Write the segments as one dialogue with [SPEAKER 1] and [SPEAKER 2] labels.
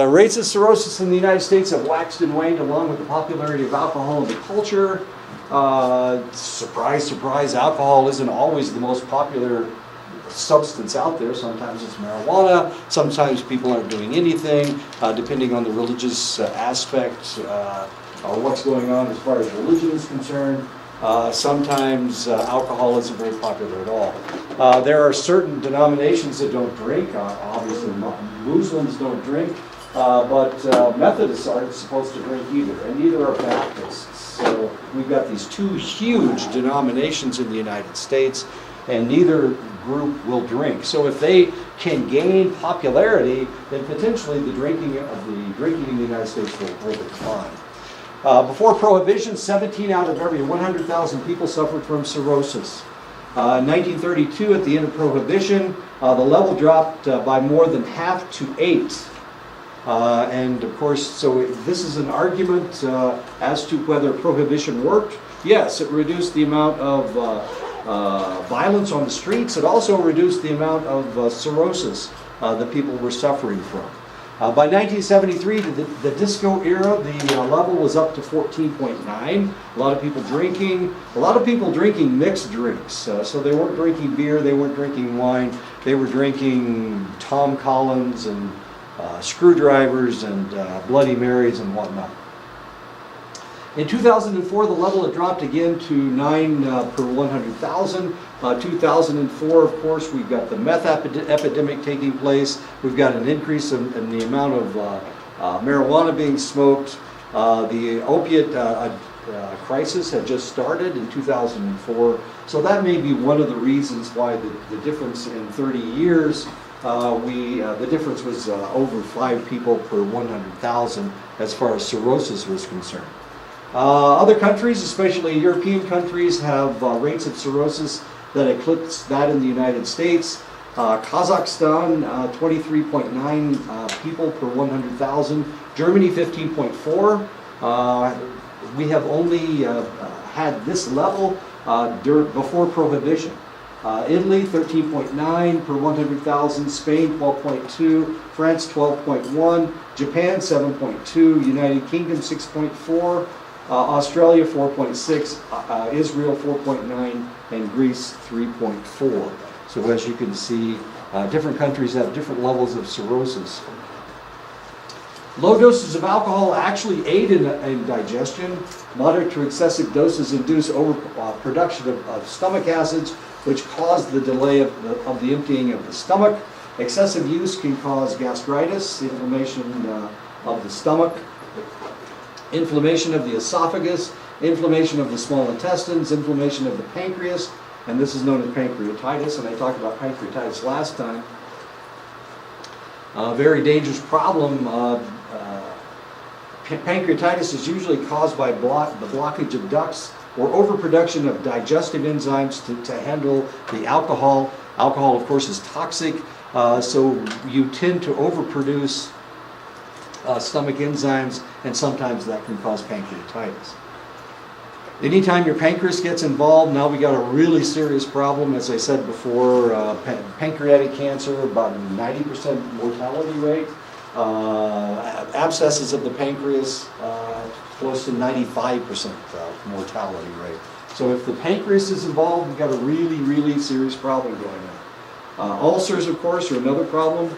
[SPEAKER 1] Rates of cirrhosis in the United States have waxed and waned along with the popularity of alcohol in the culture. Surprise, surprise, alcohol isn't always the most popular substance out there. Sometimes it's marijuana, sometimes people aren't doing anything, depending on the religious aspect or what's going on as far as religion is concerned. Sometimes alcohol isn't very popular at all. There are certain denominations that don't drink. Obviously, Muslims don't drink, but Methodists aren't supposed to drink either, and neither are Baptists. So we've got these two huge denominations in the United States, and neither group will drink. So if they can gain popularity, then potentially the drinking in the United States will decline. Before Prohibition, 17 out of every 100,000 people suffered from cirrhosis. In 1932, at the end of Prohibition, the level dropped by more than half to 8. And of course, so this is an argument as to whether Prohibition worked. Yes, it reduced the amount of violence on the streets. It also reduced the amount of cirrhosis that people were suffering from. By 1973, the disco era, the level was up to 14.9. A lot of people drinking mixed drinks. So they weren't drinking beer, they weren't drinking wine, they were drinking Tom Collins and screwdrivers and Bloody Marys and whatnot. In 2004, the level had dropped again to 9 per 100,000. 2004, of course, we've got the meth epidemic taking place. We've got an increase in the amount of marijuana being smoked. The opiate crisis had just started in 2004. So that may be one of the reasons why the difference in 30 years, the difference was over 5 people per 100,000 as far as cirrhosis was concerned. Other countries, especially European countries, have rates of cirrhosis that eclipse that in the United States. Kazakhstan, 23.9 people per 100,000. Germany, 15.4. We have only had this level before Prohibition. Italy, 13.9 per 100,000. Spain, 12.2. France, 12.1. Japan, 7.2. United Kingdom, 6.4. Australia 4.6, Israel 4.9, and Greece 3.4. So as you can see, different countries have different levels of cirrhosis. Low doses of alcohol actually aid in digestion. Moderate to excessive doses induce overproduction of stomach acids, which cause the delay of the emptying of the stomach. Excessive use can cause gastritis, inflammation of the stomach, inflammation of the esophagus, inflammation of the small intestines, inflammation of the pancreas, and this is known as pancreatitis, and I talked about pancreatitis last time. A very dangerous problem. Pancreatitis is usually caused by the blockage of ducts or overproduction of digestive enzymes to handle the alcohol. Alcohol, of course, is toxic, so you tend to overproduce stomach enzymes, and sometimes that can cause pancreatitis. Anytime your pancreas gets involved, now we got a really serious problem. As I said before, pancreatic cancer, about 90% mortality rate. Abscesses of the pancreas, close to 95% mortality rate. So if the pancreas is involved, we've got a really, really serious problem going on. Ulcers, of course, are another problem.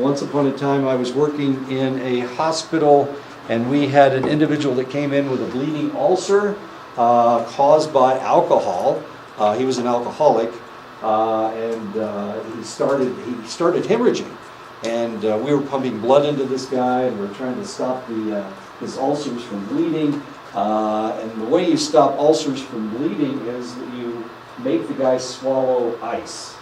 [SPEAKER 1] Once upon a time, I was working in a hospital, and we had an individual that came in with a bleeding ulcer caused by alcohol. He was an alcoholic, and he started hemorrhaging. And we were pumping blood into this guy, and we were trying to stop his ulcers from bleeding. And the way you stop ulcers from bleeding is that you make the guy swallow ice.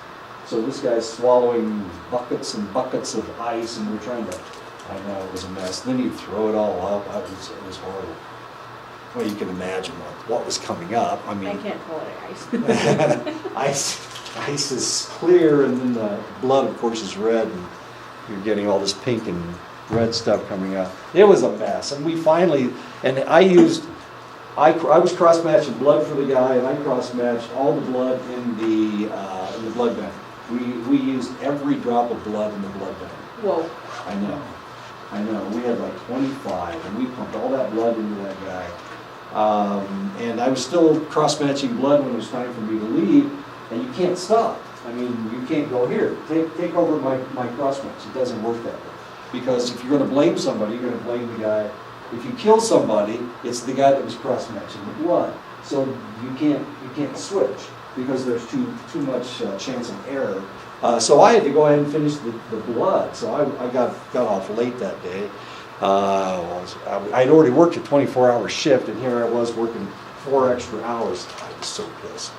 [SPEAKER 1] So this guy's swallowing buckets and buckets of ice, and we're trying to, I know, it was a mess. Then you throw it all up. It was horrible. Well, you can imagine what was coming up. I mean,
[SPEAKER 2] I can't call it
[SPEAKER 1] ice. Ice is clear, and then the blood, of course, is red, and you're getting all this pink and red stuff coming out. It was a mess, and we finally, and I was cross-matching blood for the guy, and I cross-matched all the blood in the blood bank. We used every drop of blood in the blood bank.
[SPEAKER 2] Whoa.
[SPEAKER 1] I know. We had like 25, and we pumped all that blood into that guy. And I was still cross-matching blood when it was time for me to leave, and you can't stop. I mean, you can't go, here, take over my cross-match. It doesn't work that way. Because if you're going to blame somebody, you're going to blame the guy. If you kill somebody, it's the guy that was cross-matching the blood. So you can't switch, because there's too much chance of error. So I had to go ahead and finish the blood. So I got off late that day. I'd already worked a 24-hour shift, and here I was working 4 extra hours. I was so pissed.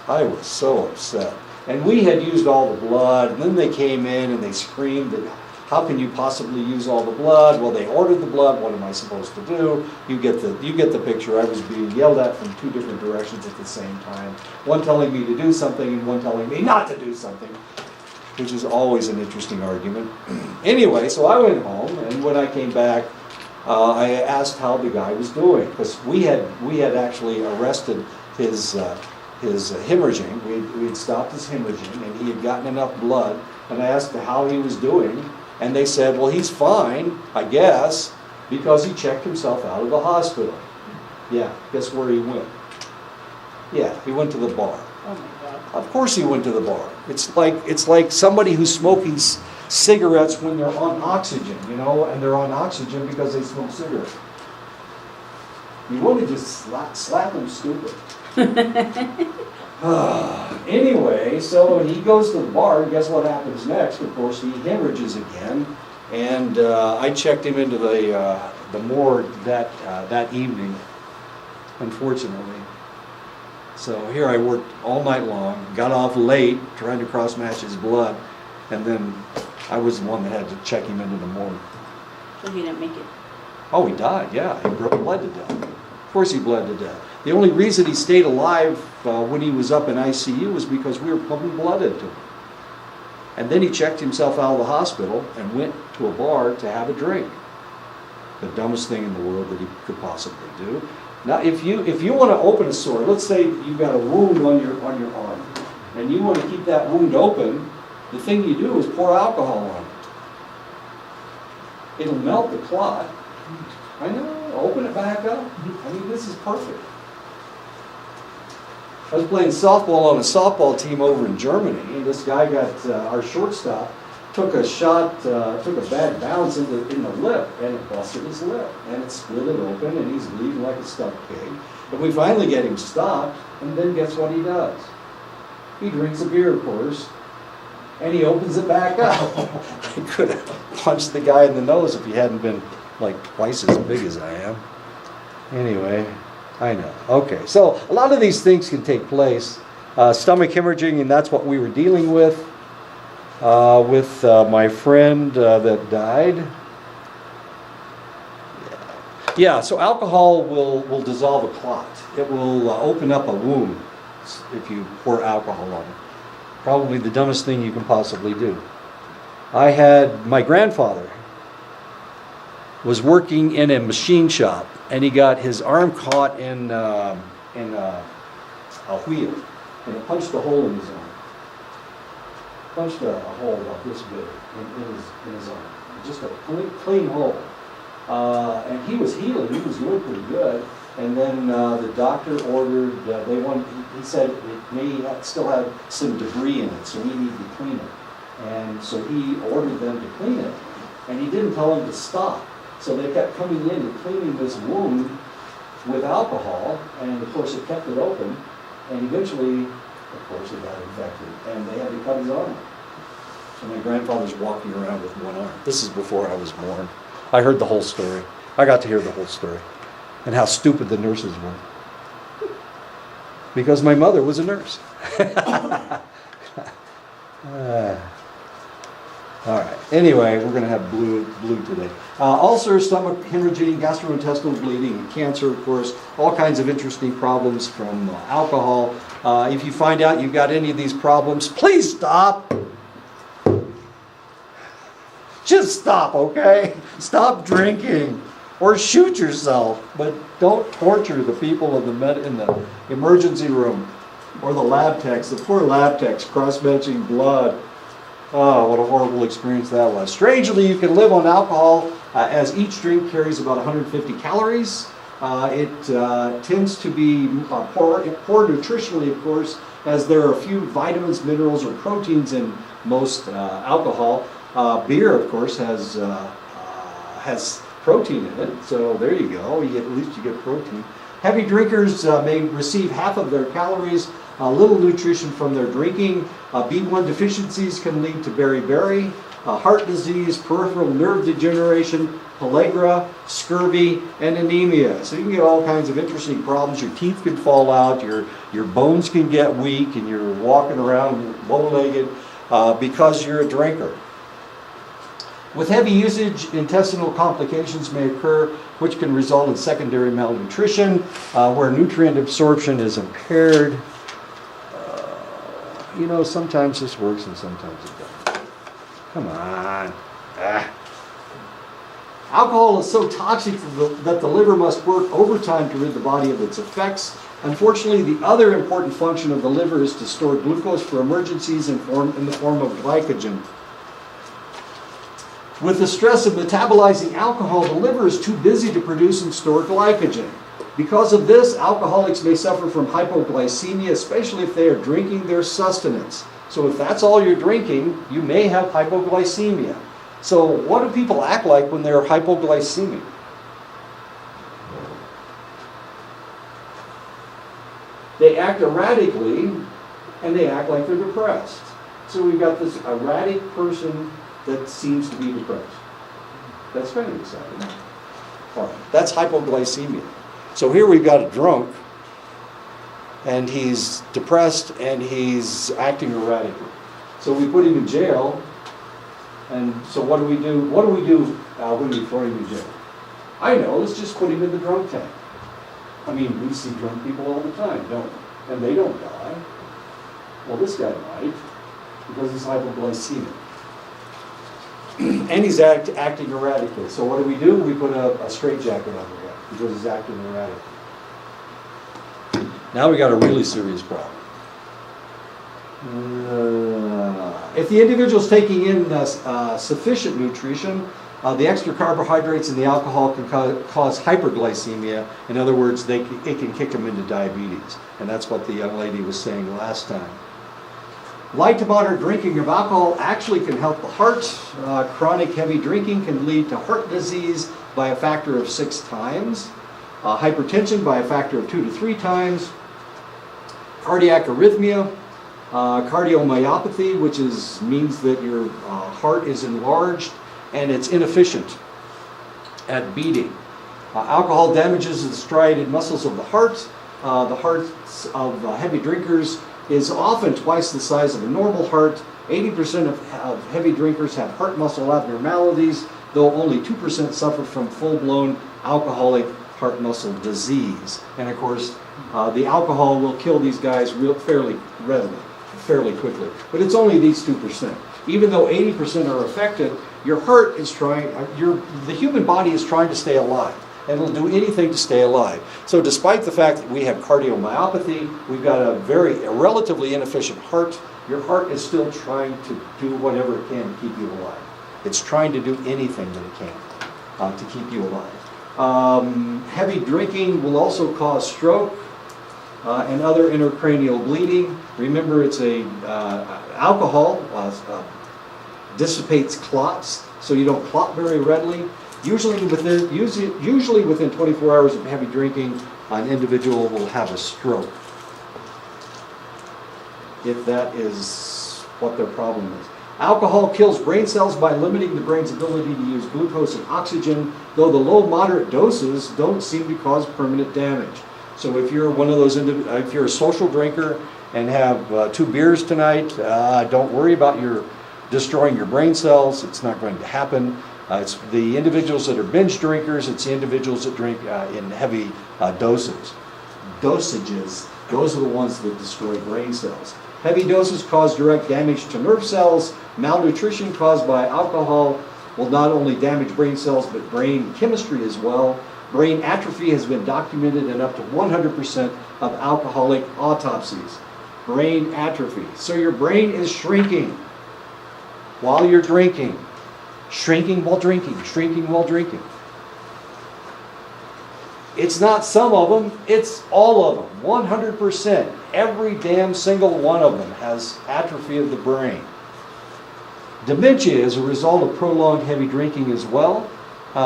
[SPEAKER 1] I was so upset. And we had used all the blood, and then they came in and they screamed that, how can you possibly use all the blood? Well, they ordered the blood. What am I supposed to do? You get the picture. I was being yelled at from 2 different directions at the same time. One telling me to do something and one telling me not to do something, which is always an interesting argument. Anyway, so I went home, and when I came back, I asked how the guy was doing, because we had actually arrested his hemorrhaging. We had stopped his hemorrhaging, and he had gotten enough blood. And I asked how he was doing, and they said, well, he's fine, I guess, because he checked himself out of the hospital. Yeah, guess where he went? Yeah, he went to the bar.
[SPEAKER 2] Oh my God.
[SPEAKER 1] Of course he went to the bar. It's like somebody who's smoking cigarettes when they're on oxygen, and they're on oxygen because they smoke cigarettes. You want to just slap them stupid. Anyway, so he goes to the bar, and guess what happens next? Of course, he hemorrhages again, and I checked him into the morgue that evening, unfortunately. So here I worked all night long, got off late, trying to cross-match his blood, and then I was the one that had to check him into the morgue.
[SPEAKER 2] So he didn't make it.
[SPEAKER 1] Oh, he died, yeah. He bled to death. Of course he bled to death. The only reason he stayed alive when he was up in ICU was because we were pumping blood into him. And then he checked himself out of the hospital and went to a bar to have a drink. The dumbest thing in the world that he could possibly do. Now, if you want to open a sore, let's say you've got a wound on your arm, and you want to keep that wound open, the thing you do is pour alcohol on it. It'll melt the clot. I know, open it back up. I mean, this is perfect. I was playing softball on a softball team over in Germany, and this guy got, our shortstop, took a bad bounce in the lip, and it busted his lip, and it split it open, and he's bleeding like a stuck pig. And we finally get him stopped, and then guess what he does? He drinks a beer, of course, and he opens it back up. He could have punched the guy in the nose if he hadn't been like twice as big as I am. Anyway, I know. Okay, so a lot of these things can take place. Stomach hemorrhaging, and that's what we were dealing with my friend that died. Yeah, so alcohol will dissolve a clot. It will open up a wound if you pour alcohol on it. Probably the dumbest thing you can possibly do. I had my grandfather was working in a machine shop, and he got his arm caught in a wheel, and it punched a hole in his arm. Punched a hole about this big in his arm, just a clean hole. And he was healing. He was doing pretty good. And then the doctor ordered. He said it may still have some debris in it, so we need to clean it. And so he ordered them to clean it, and he didn't tell them to stop. So they kept coming in and cleaning this wound with alcohol, and of course it kept it open, and eventually, of course, it got infected, and they had to cut his arm off. So my grandfather's walking around with one arm. This is before I was born. I heard the whole story. I got to hear the whole story, and how stupid the nurses were. Because my mother was a nurse. All right. Anyway, we're going to have blue today. Ulcers, stomach hemorrhaging, gastrointestinal bleeding, and cancer, of course. All kinds of interesting problems from alcohol. If you find out you've got any of these problems, please stop. Just stop, okay? Stop drinking. Or shoot yourself. But don't torture the people in the emergency room. Or the lab techs. The poor lab techs cross-matching blood. Oh, what a horrible experience that was. Strangely, you can live on alcohol as each drink carries about 150 calories. It tends to be poor nutritionally, of course, as there are a few vitamins, minerals, or proteins in most alcohol. Beer, of course, has protein in it, so there you go. At least you get protein. Heavy drinkers may receive half of their calories, little nutrition from their drinking. B1 deficiencies can lead to beriberi, heart disease, peripheral nerve degeneration, pellagra, scurvy, and anemia. So you can get all kinds of interesting problems. Your teeth can fall out, your bones can get weak, and you're walking around bow-legged because you're a drinker. With heavy usage, intestinal complications may occur, which can result in secondary malnutrition, where nutrient absorption is impaired. Sometimes this works and sometimes it doesn't. Come on. Alcohol is so toxic that the liver must work overtime to rid the body of its effects. Unfortunately, the other important function of the liver is to store glucose for emergencies in the form of glycogen. With the stress of metabolizing alcohol, the liver is too busy to produce and store glycogen. Because of this, alcoholics may suffer from hypoglycemia, especially if they are drinking their sustenance. So if that's all you're drinking, you may have hypoglycemia. So what do people act like when they're hypoglycemic? They act erratically, and they act like they're depressed. So we've got this erratic person that seems to be depressed. That's kind of exciting. All right. That's hypoglycemia. So here we've got a drunk, and he's depressed, and he's acting erratically. So we put him in jail, and so what do we do? What do we do when we throw him in jail? I know, let's just put him in the drunk tank. I mean, we see drunk people all the time, don't we? And they don't die. Well, this guy might, because he's hypoglycemic. And he's acting erratically. So what do? We put a straitjacket on the guy because he's acting erratically. Now we got a really serious problem. If the individual is taking in sufficient nutrition, the extra carbohydrates in the alcohol can cause hyperglycemia. In other words, it can kick them into diabetes. And that's what the young lady was saying last time. Light to moderate drinking of alcohol actually can help the heart. Chronic heavy drinking can lead to heart disease by a factor of 6 times, hypertension by a factor of 2 to 3 times, cardiac arrhythmia, cardiomyopathy, which means that your heart is enlarged and it's inefficient at beating. Alcohol damages the striated muscles of the heart. The hearts of heavy drinkers is often twice the size of a normal heart. 80% of heavy drinkers have heart muscle abnormalities, though only 2% suffer from full-blown alcoholic heart muscle disease. And of course, the alcohol will kill these guys fairly readily, fairly quickly. But it's only these 2%. Even though 80% are affected, your heart is the human body is trying to stay alive. And will do anything to stay alive. So despite the fact that we have cardiomyopathy, we've got a relatively inefficient heart, your heart is still trying to do whatever it can to keep you alive. It's trying to do anything that it can to keep you alive. Heavy drinking will also cause stroke and other intracranial bleeding. Remember, it's alcohol dissipates clots, so you don't clot very readily. Usually within 24 hours of heavy drinking, an individual will have a stroke, if that is what their problem is. Alcohol kills brain cells by limiting the brain's ability to use glucose and oxygen, though the low moderate doses don't seem to cause permanent damage. So if you're one of those, if you're a social drinker and have 2 beers tonight, don't worry about destroying your brain cells. It's not going to happen. It's the individuals that are binge drinkers. It's the individuals that drink in heavy dosages. Those are the ones that destroy brain cells. Heavy doses cause direct damage to nerve cells. Malnutrition caused by alcohol will not only damage brain cells, but brain chemistry as well. Brain atrophy has been documented in up to 100% of alcoholic autopsies. Brain atrophy. So your brain is shrinking. while you're drinking. Shrinking while drinking, shrinking while drinking. It's not some of them, it's all of them. 100%. Every damn single one of them has atrophy of the brain. Dementia is a result of prolonged heavy drinking as well.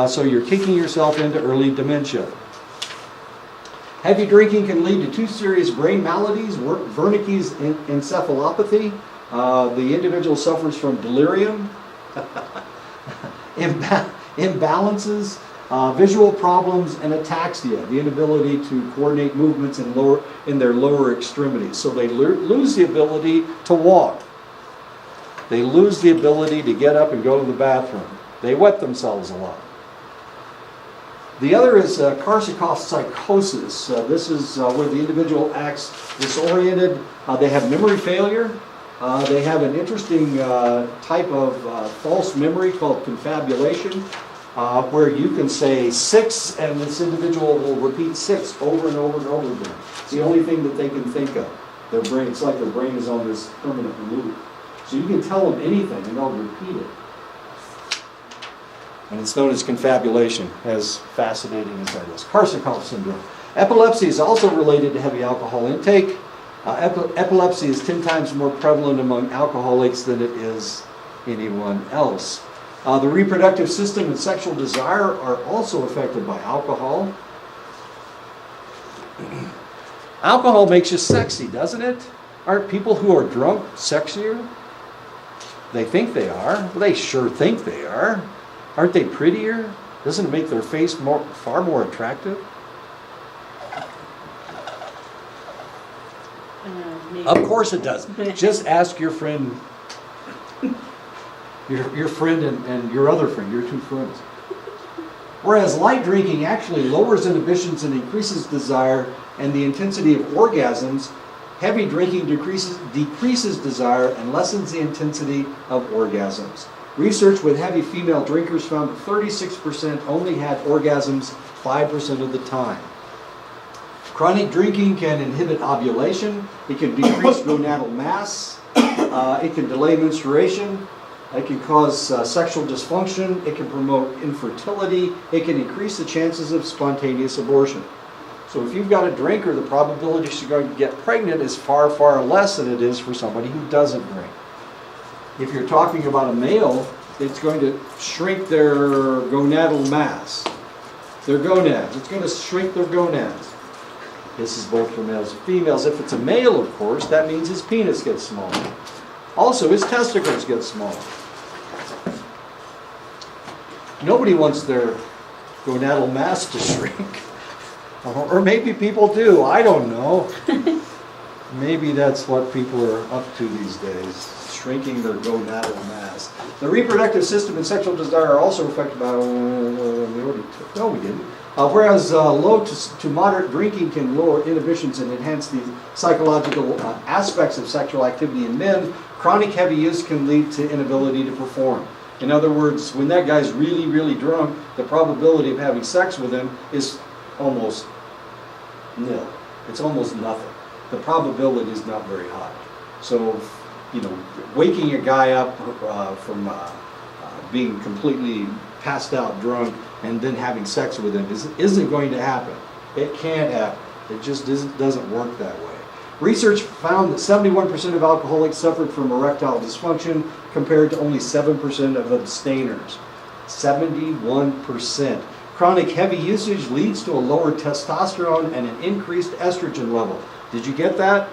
[SPEAKER 1] So you're kicking yourself into early dementia. Heavy drinking can lead to two serious brain maladies, Wernicke's encephalopathy. The individual suffers from delirium, imbalances, visual problems, and ataxia, the inability to coordinate movements in their lower extremities. So they lose the ability to walk. They lose the ability to get up and go to the bathroom. They wet themselves a lot. The other is Korsakoff psychosis. This is where the individual acts disoriented. They have memory failure. They have an interesting type of false memory called confabulation, where you can say 6 and this individual will repeat 6 over and over and over again. It's the only thing that they can think of. Their brain, it's like their brain is on this permanent loop. So you can tell them anything and they'll repeat it. And it's known as confabulation, as fascinating as that is. Korsakoff syndrome. Epilepsy is also related to heavy alcohol intake. Epilepsy is 10 times more prevalent among alcoholics than it is anyone else. The reproductive system and sexual desire are also affected by alcohol. Alcohol makes you sexy, doesn't it? Aren't people who are drunk sexier? They think they are. Well, they sure think they are. Aren't they prettier? Doesn't it make their face far more attractive?
[SPEAKER 2] Maybe.
[SPEAKER 1] Of course it does. Just ask your friend, your friend and your other friend, your two friends. Whereas light drinking actually lowers inhibitions and increases desire and the intensity of orgasms, heavy drinking decreases desire and lessens the intensity of orgasms. Research with heavy female drinkers found that 36% only had orgasms 5% of the time. Chronic drinking can inhibit ovulation. It can decrease gonadal mass. It can delay menstruation. It can cause sexual dysfunction. It can promote infertility. It can increase the chances of spontaneous abortion. So if you've got a drinker, the probability she's going to get pregnant is far, far less than it is for somebody who doesn't drink. If you're talking about a male, it's going to shrink their gonadal mass. Their gonads. It's going to shrink their gonads. This is both for males and females. If it's a male, of course, that means his penis gets smaller. Also, his testicles get smaller. Nobody wants their gonadal mass to shrink. Or maybe people do. I don't know. Maybe that's what people are up to these days, shrinking their gonadal mass. The reproductive system and sexual desire are also affected by... No, we didn't. Whereas low to moderate drinking can lower inhibitions and enhance the psychological aspects of sexual activity in men, chronic heavy use can lead to inability to perform. In other words, when that guy's really, really drunk, the probability of having sex with him is almost nil. It's almost nothing. The probability is not very high. So, waking a guy up from being completely passed out drunk and then having sex with him isn't going to happen. It can't happen. It just doesn't work that way. Research found that 71% of alcoholics suffered from erectile dysfunction compared to only 7% of abstainers. 71%. Chronic heavy usage leads to a lower testosterone and an increased estrogen level. Did you get that?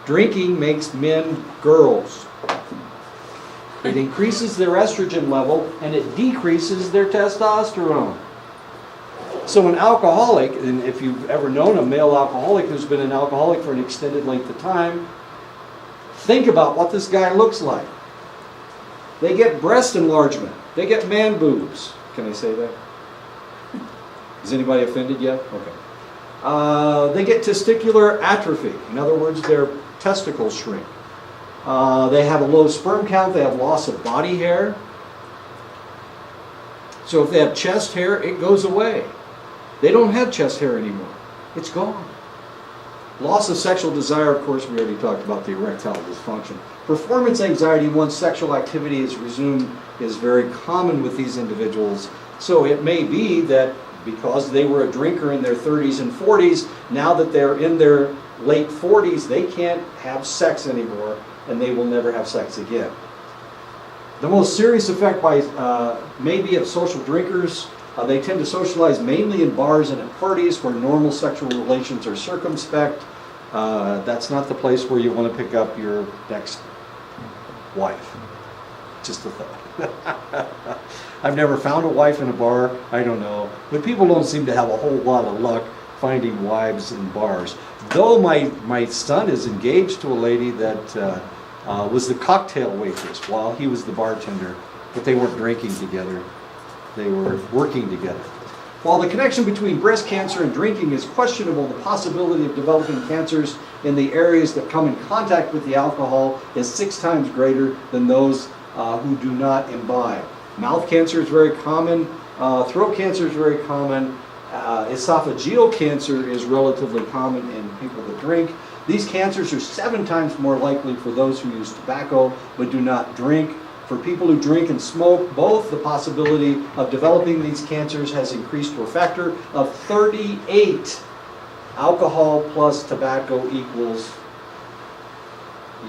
[SPEAKER 1] Drinking makes men girls. It increases their estrogen level and it decreases their testosterone. So an alcoholic, and if you've ever known a male alcoholic who's been an alcoholic for an extended length of time, think about what this guy looks like. They get breast enlargement. They get man boobs. Can I say that? Is anybody offended yet? Okay. They get testicular atrophy. In other words, their testicles shrink. They have a low sperm count. They have loss of body hair. So if they have chest hair, it goes away. They don't have chest hair anymore. It's gone. Loss of sexual desire, of course, we already talked about the erectile dysfunction. Performance anxiety once sexual activity is resumed is very common with these individuals. So it may be that because they were a drinker in their 30s and 40s, now that they're in their late 40s, they can't have sex anymore, and they will never have sex again. The most serious effect maybe of social drinkers, they tend to socialize mainly in bars and at parties where normal sexual relations are circumspect. That's not the place where you want to pick up your next wife. Just a thought. I've never found a wife in a bar, I don't know. But people don't seem to have a whole lot of luck finding wives in bars. Though my son is engaged to a lady that was the cocktail waitress while he was the bartender, but they weren't drinking together. They were working together. While the connection between breast cancer and drinking is questionable, the possibility of developing cancers in the areas that come in contact with the alcohol is 6 times greater than those who do not imbibe. Mouth cancer is very common, throat cancer is very common, esophageal cancer is relatively common in people that drink. These cancers are 7 times more likely for those who use tobacco but do not drink. For people who drink and smoke, both the possibility of developing these cancers has increased to a factor of 38. Alcohol plus tobacco equals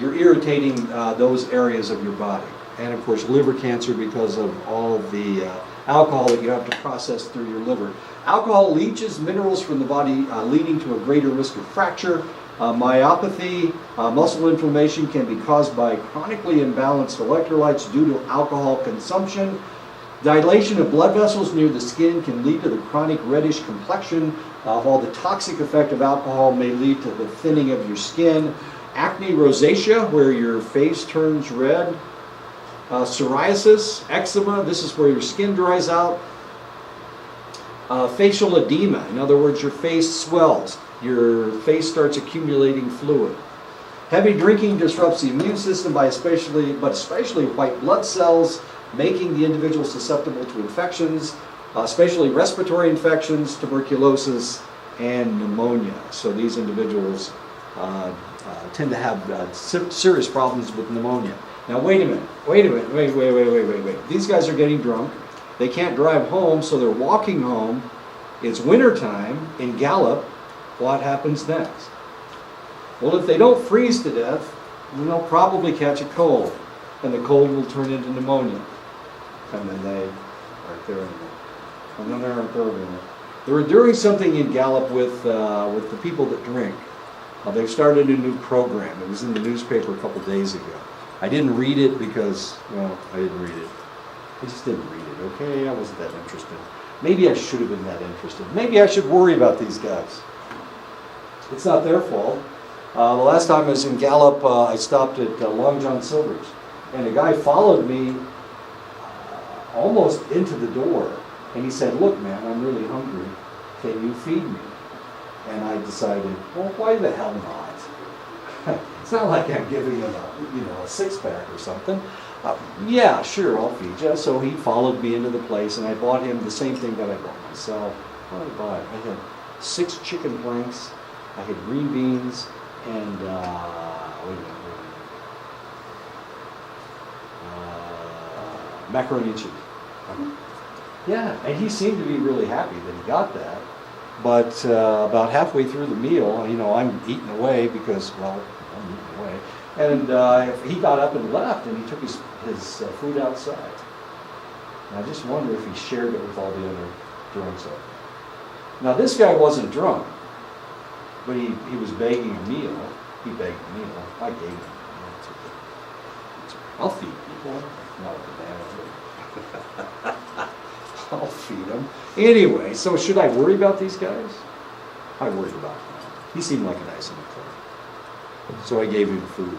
[SPEAKER 1] you're irritating those areas of your body. And of course liver cancer because of all of the alcohol that you have to process through your liver. Alcohol leaches minerals from the body, leading to a greater risk of fracture. Myopathy, muscle inflammation can be caused by chronically imbalanced electrolytes due to alcohol consumption. Dilation of blood vessels near the skin can lead to the chronic reddish complexion, while the toxic effect of alcohol may lead to the thinning of your skin. Acne rosacea, where your face turns red. Psoriasis, eczema, this is where your skin dries out. Facial edema, in other words, your face swells. Your face starts accumulating fluid. Heavy drinking disrupts the immune system by especially white blood cells, making the individual susceptible to infections, especially respiratory infections, tuberculosis, and pneumonia. So these individuals tend to have serious problems with pneumonia. Now wait a minute. These guys are getting drunk. They can't drive home, so they're walking home. It's wintertime in Gallup. What happens next? Well, if they don't freeze to death, then they'll probably catch a cold, and the cold will turn into pneumonia. And then they aren't there anymore. And then they aren't there anymore. They're doing something in Gallup with the people that drink. They've started a new program. It was in the newspaper a couple days ago. I didn't read it because, well, I didn't read it. I just didn't read it, okay? I wasn't that interested. Maybe I should have been that interested. Maybe I should worry about these guys. It's not their fault. The last time I was in Gallup, I stopped at Long John Silver's, and a guy followed me almost into the door, and he said, "Look, man, I'm really hungry. Can you feed me?" And I decided, well, why the hell not? It's not like I'm giving him a six-pack or something. Yeah, sure, I'll feed you. So he followed me into the place, and I bought him the same thing that I bought myself. What did I buy? I had 6 chicken planks. I had green beans and macaroni and cheese. Yeah, and he seemed to be really happy that he got that. But about halfway through the meal, I'm eating away because, well, I'm eating away. And he got up and left, and he took his food outside. And I just wonder if he shared it with all the other drunks. Now, this guy wasn't drunk. But he was begging a meal. He begged a meal. I gave him. It's okay. I'll feed people. Not a banana. I'll feed them. Anyway, so should I worry about these guys? I worried about him. He seemed like a nice enough. So I gave him food.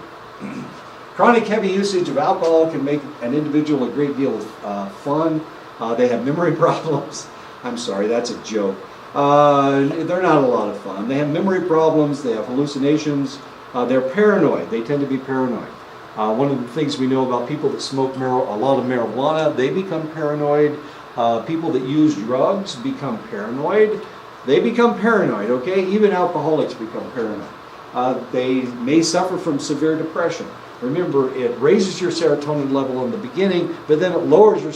[SPEAKER 1] Chronic heavy usage of alcohol can make an individual a great deal of fun. They have memory problems. I'm sorry, that's a joke. They're not a lot of fun. They have memory problems, they have hallucinations, they're paranoid. They tend to be paranoid. One of the things we know about people that smoke a lot of marijuana, they become paranoid. People that use drugs become paranoid. They become paranoid, okay? Even alcoholics become paranoid. They may suffer from severe depression. Remember, it raises your serotonin level in the beginning, but then it lowers your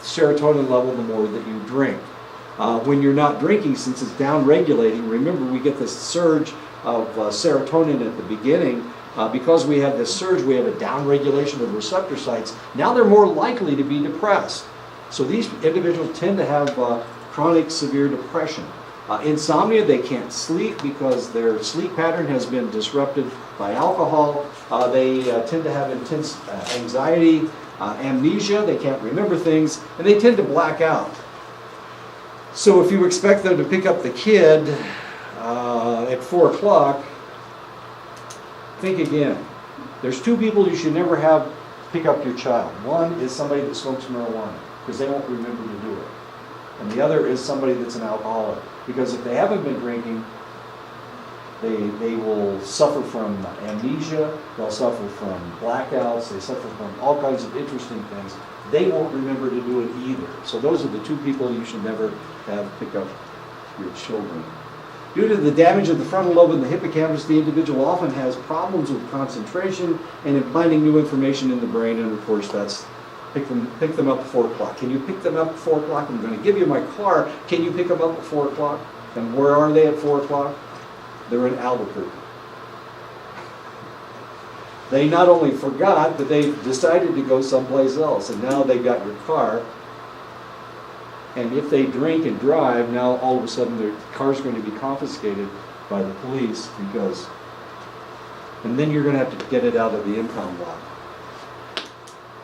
[SPEAKER 1] serotonin level the more that you drink. When you're not drinking, since it's down-regulating, remember we get this surge of serotonin at the beginning. Because we have this surge, we have a down-regulation of receptor sites. Now they're more likely to be depressed. So these individuals tend to have chronic severe depression. Insomnia, they can't sleep because their sleep pattern has been disrupted by alcohol. They tend to have intense anxiety, amnesia, they can't remember things, and they tend to black out. So if you expect them to pick up the kid at 4 o'clock, think again. There's 2 people you should never have pick up your child. One is somebody that smokes marijuana, because they won't remember to do it. And the other is somebody that's an alcoholic, because if they haven't been drinking, they will suffer from amnesia, they'll suffer from blackouts, they suffer from all kinds of interesting things. They won't remember to do it either. So those are the 2 people you should never have pick up your children. Due to the damage of the frontal lobe and the hippocampus, the individual often has problems with concentration and implanting new information in the brain, and of course that's pick them up at 4 o'clock. Can you pick them up at 4 o'clock? I'm going to give you my car. Can you pick them up at 4 o'clock? And where are they at 4 o'clock? They're in Albuquerque. They not only forgot, but they decided to go someplace else, and now they've got your car. And if they drink and drive, now all of a sudden their car's going to be confiscated by the police because, and then you're going to have to get it out of the impound lot.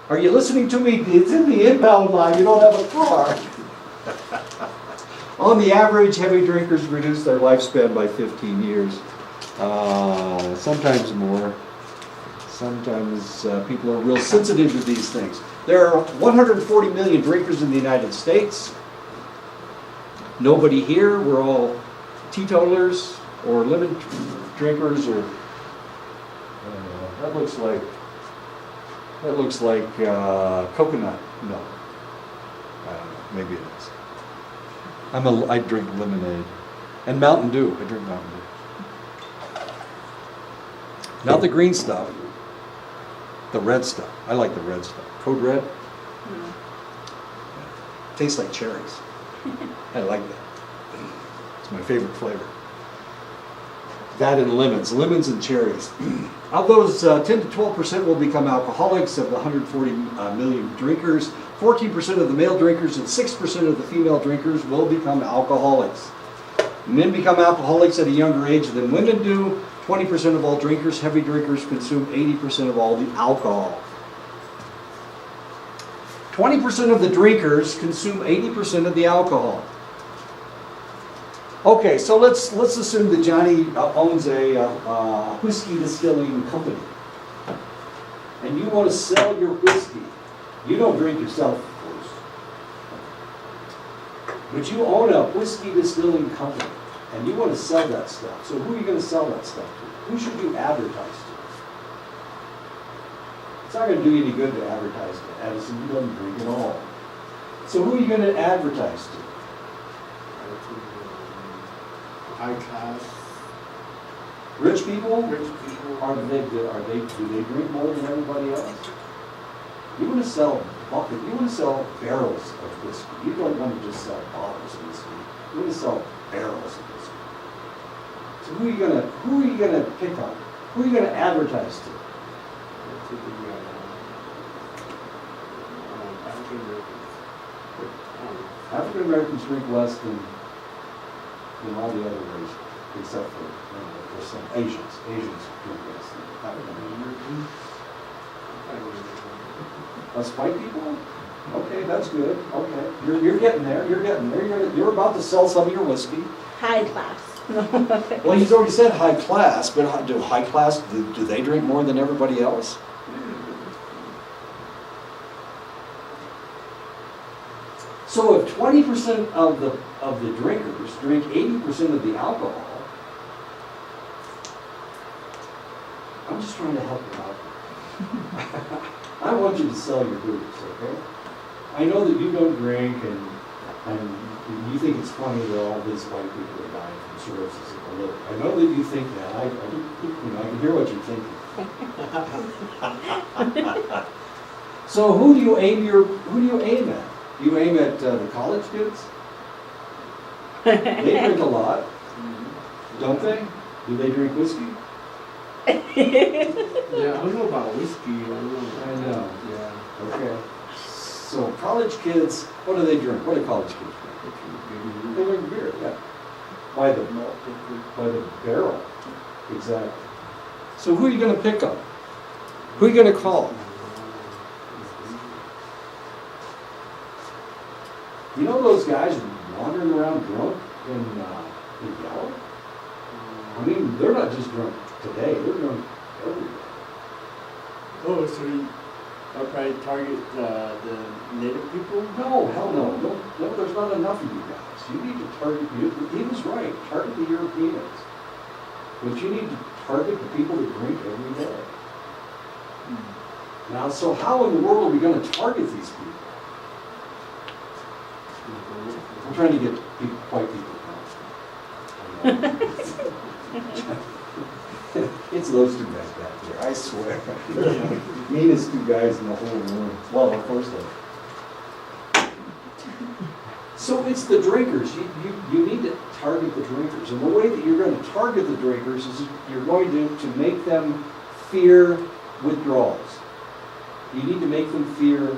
[SPEAKER 1] Are you listening to me? It's in the impound lot, you don't have a car. On the average, heavy drinkers reduce their lifespan by 15 years. Sometimes more. Sometimes people are real sensitive to these things. There are 140 million drinkers in the United States. Nobody here. We're all teetotalers or lemon drinkers, or that looks like coconut milk. I don't know. Maybe it is. I drink lemonade and Mountain Dew. I drink Mountain Dew. Not the green stuff. The red stuff. I like the red stuff. Code Red. Tastes like cherries. I like that. It's my favorite flavor. That and lemons. Lemons and cherries. Of those, 10 to 12% will become alcoholics. Of the 140 million drinkers, 14% of the male drinkers and 6% of the female drinkers will become alcoholics. Men become alcoholics at a younger age than women do. 20% of all drinkers, heavy drinkers, consume 80% of all the alcohol. 20% of the drinkers consume 80% of the alcohol. Okay, so let's assume that Johnny owns a whiskey distilling company, and you want to sell your whiskey. You don't drink yourself, of course, but you own a whiskey distilling company, and you want to sell that stuff. So who are you going to sell that stuff to? Who should you advertise to? It's not going to do you any good to advertise to Addison. He doesn't drink at all. So who are you going to advertise to?
[SPEAKER 3] High class.
[SPEAKER 1] Rich people?
[SPEAKER 3] Rich people.
[SPEAKER 1] Do they drink more than everybody else? You want to sell buckets. You want to sell barrels of whiskey. You don't want to just sell bottles of whiskey. You want to sell barrels of whiskey. So who are you gonna pick on? Who are you gonna advertise to? African Americans drink less than all the other races, except for some Asians. Asians drink less than African Americans. White people? Okay, that's good. Okay, you're getting there. You're getting there. You're about to sell some of your whiskey.
[SPEAKER 2] High class.
[SPEAKER 1] Well, he's already said high class, but do high class, do they drink more than everybody else? So if 20% of the drinkers drink 80% of the alcohol, I'm just trying to help you out. I want you to sell your booze, okay? I know that you don't drink, and And you think it's funny that all these white people are dying from cirrhosis of the liver. I know that you think that. I can hear what you're thinking. So who do you aim at? Do you aim at the college kids? They drink a lot, don't they? Do they drink whiskey?
[SPEAKER 3] Yeah, I don't know about whiskey. I
[SPEAKER 1] know.
[SPEAKER 3] Yeah.
[SPEAKER 1] Okay. So college kids, what do they drink? What do college kids drink? They drink beer, yeah. By the barrel. Exactly. So who are you going to pick up? Who are you going to call? You know those guys wandering around drunk in Gallup? I mean, they're not just drunk today, they're drunk every day.
[SPEAKER 3] Oh, so I'll probably target the native people?
[SPEAKER 1] No, hell no. No, there's not enough of you guys. You need to target, he was right, target the Europeans. But you need to target the people that drink every day. Now, so how in the world are we going to target these people? I'm trying to get white people. It's those two guys back there, I swear. Meanest two guys in the whole room. Well, of course they. So it's the drinkers. You need to target the drinkers. And the way that you're going to target the drinkers is you're going to make them fear withdrawals. You need to make them fear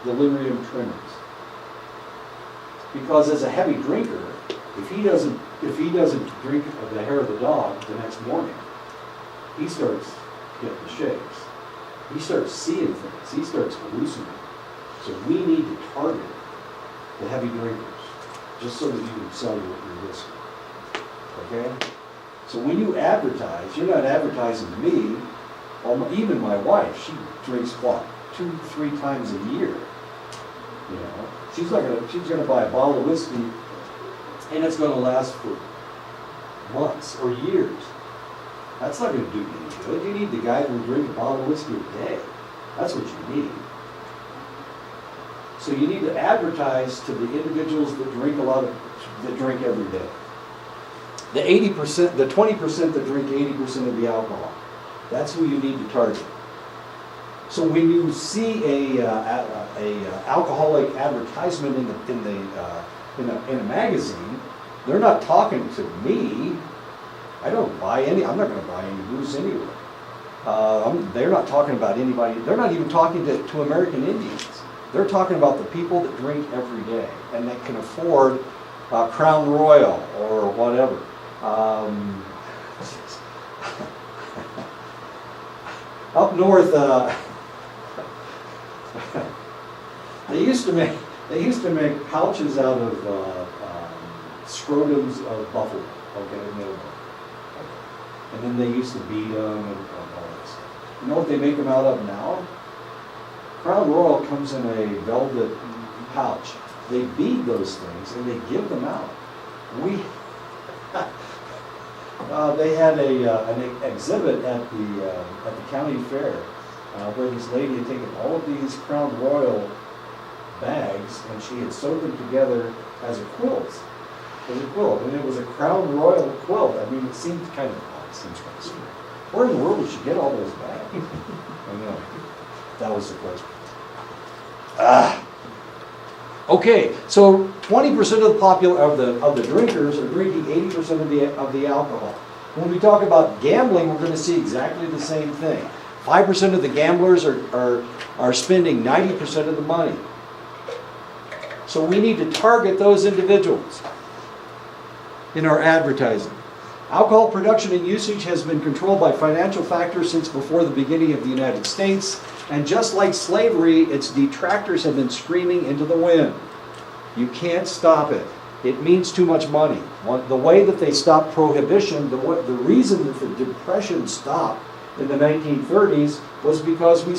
[SPEAKER 1] delirium tremens. Because as a heavy drinker, if he doesn't drink the hair of the dog the next morning, he starts getting the shakes. He starts seeing things. He starts hallucinating. So we need to target the heavy drinkers, just so that you can sell your whiskey. Okay? So when you advertise, you're not advertising to me, or even my wife. She drinks what, 2-3 times a year. You know, she's gonna buy a bottle of whiskey, and it's gonna last for months or years. That's not gonna do you any good. You need the guy who will drink a bottle of whiskey a day. That's what you need. So you need to advertise to the individuals that drink every day. The 80%, the 20% that drink 80% of the alcohol. That's who you need to target. So when you see a alcoholic advertisement in a magazine, they're not talking to me. I don't buy any. I'm not going to buy any booze anywhere. They're not talking about anybody. They're not even talking to American Indians. They're talking about the people that drink every day and that can afford Crown Royal or whatever. Up north, they used to make pouches out of scrotums of buffalo. Okay, and then they used to beat them and all this. You know what they make them out of now? Crown Royal comes in a velvet pouch. They bead those things and they give them out. They had an exhibit at the county fair where this lady had taken all of these Crown Royal bags and she had sewed them together as a quilt. And it was a Crown Royal quilt. I mean, it seemed kind of odd. It seems kind of strange. Where in the world did she get all those bags? I know. That was the question. Okay, so 20% of the drinkers are drinking 80% of the alcohol. When we talk about gambling, we're going to see exactly the same thing. 5% of the gamblers are spending 90% of the money. So we need to target those individuals in our advertising. Alcohol production and usage has been controlled by financial factors since before the beginning of the United States. And just like slavery, its detractors have been screaming into the wind. You can't stop it. It means too much money. The way that they stopped prohibition, the reason that the Depression stopped in the 1930s was because we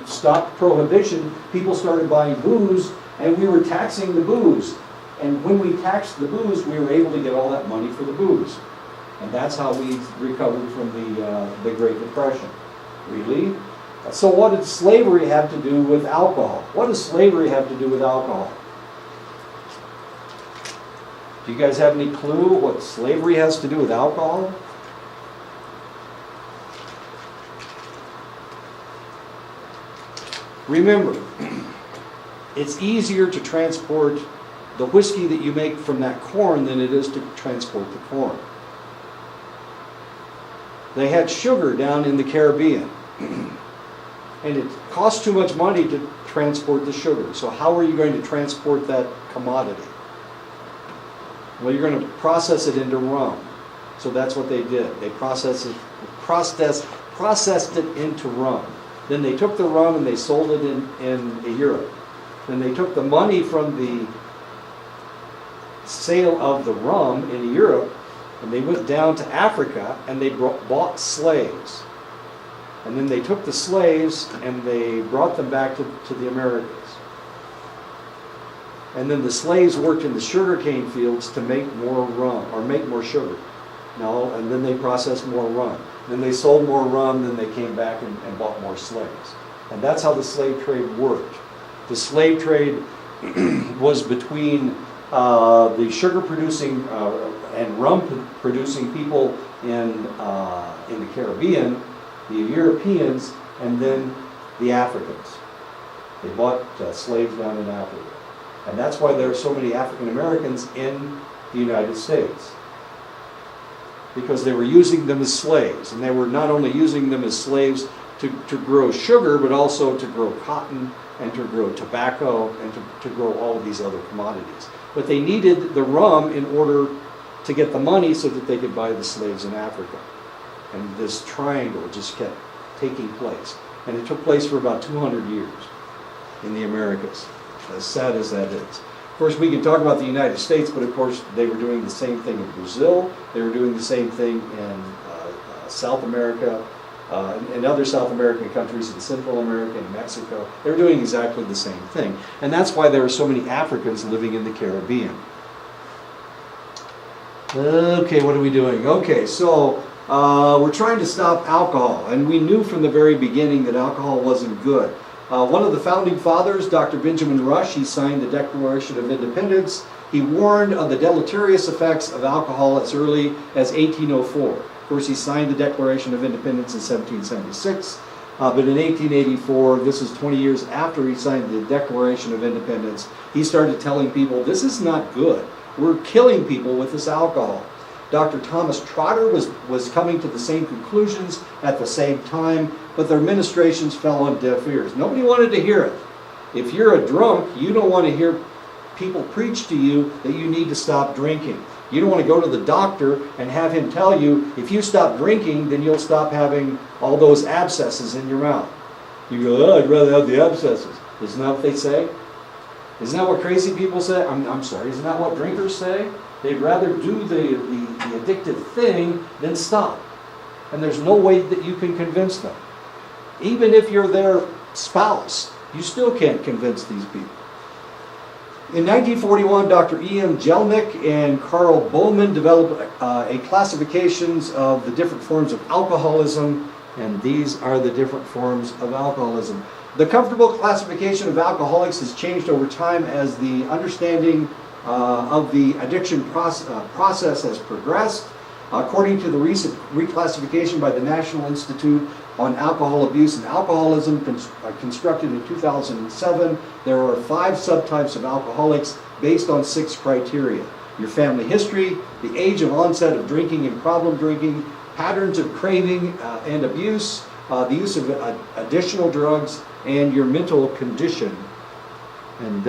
[SPEAKER 1] stopped prohibition, people started buying booze, and we were taxing the booze. And when we taxed the booze, we were able to get all that money for the booze. And that's how we recovered from the Great Depression. Really? So what did slavery have to do with alcohol? What does slavery have to do with alcohol? Do you guys have any clue what slavery has to do with alcohol? Remember, it's easier to transport the whiskey that you make from that corn than it is to transport the corn. They had sugar down in the Caribbean, and it cost too much money to transport the sugar. So how are you going to transport that commodity? Well, you're going to process it into rum. So that's what they did. They processed it into rum. Then they took the rum and they sold it in Europe. Then they took the money from the sale of the rum in Europe and they went down to Africa and they bought slaves. And then they took the slaves and they brought them back to the Americas. And then the slaves worked in the sugarcane fields to make more rum, or make more sugar. No, and then they processed more rum. Then they sold more rum, then they came back and bought more slaves. And that's how the slave trade worked. The slave trade was between the sugar-producing and rum-producing people in the Caribbean, the Europeans, and then the Africans. They bought slaves down in Africa. And that's why there are so many African Americans in the United States. Because they were using them as slaves. And they were not only using them as slaves to grow sugar, but also to grow cotton and to grow tobacco and to grow all of these other commodities. But they needed the rum in order to get the money so that they could buy the slaves in Africa. And this triangle just kept taking place. And it took place for about 200 years in the Americas. As sad as that is. Of course, we can talk about the United States, but of course they were doing the same thing in Brazil. They were doing the same thing in South America, and other South American countries, in Central America, in Mexico. They were doing exactly the same thing. And that's why there are so many Africans living in the Caribbean. Okay, what are we doing? Okay, so we're trying to stop alcohol. And we knew from the very beginning that alcohol wasn't good. One of the founding fathers, Dr. Benjamin Rush, he signed the Declaration of Independence. He warned of the deleterious effects of alcohol as early as 1804. Of course, he signed the Declaration of Independence in 1776, but in 1884, this is 20 years after he signed the Declaration of Independence, he started telling people, this is not good. We're killing people with this alcohol. Dr. Thomas Trotter was coming to the same conclusions at the same time, but their ministrations fell on deaf ears. Nobody wanted to hear it. If you're a drunk, you don't want to hear people preach to you that you need to stop drinking. You don't want to go to the doctor and have him tell you, if you stop drinking, then you'll stop having all those abscesses in your mouth. You go, oh, I'd rather have the abscesses. Isn't that what they say? Isn't that what crazy people say? I'm sorry, isn't that what drinkers say? They'd rather do the addictive thing than stop. And there's no way that you can convince them. Even if you're their spouse, you still can't convince these people. In 1941, Dr. E.M. Jelnick and Carl Bowman developed a classifications of the different forms of alcoholism, and these are the different forms of alcoholism. The comfortable classification of alcoholics has changed over time as the understanding of the addiction process has progressed. According to the recent reclassification by the National Institute on Alcohol Abuse and Alcoholism, constructed in 2007, there are 5 subtypes of alcoholics based on 6 criteria. Your family history, the age of onset of drinking and problem drinking, patterns of craving and abuse, the use of additional drugs, and your mental condition. And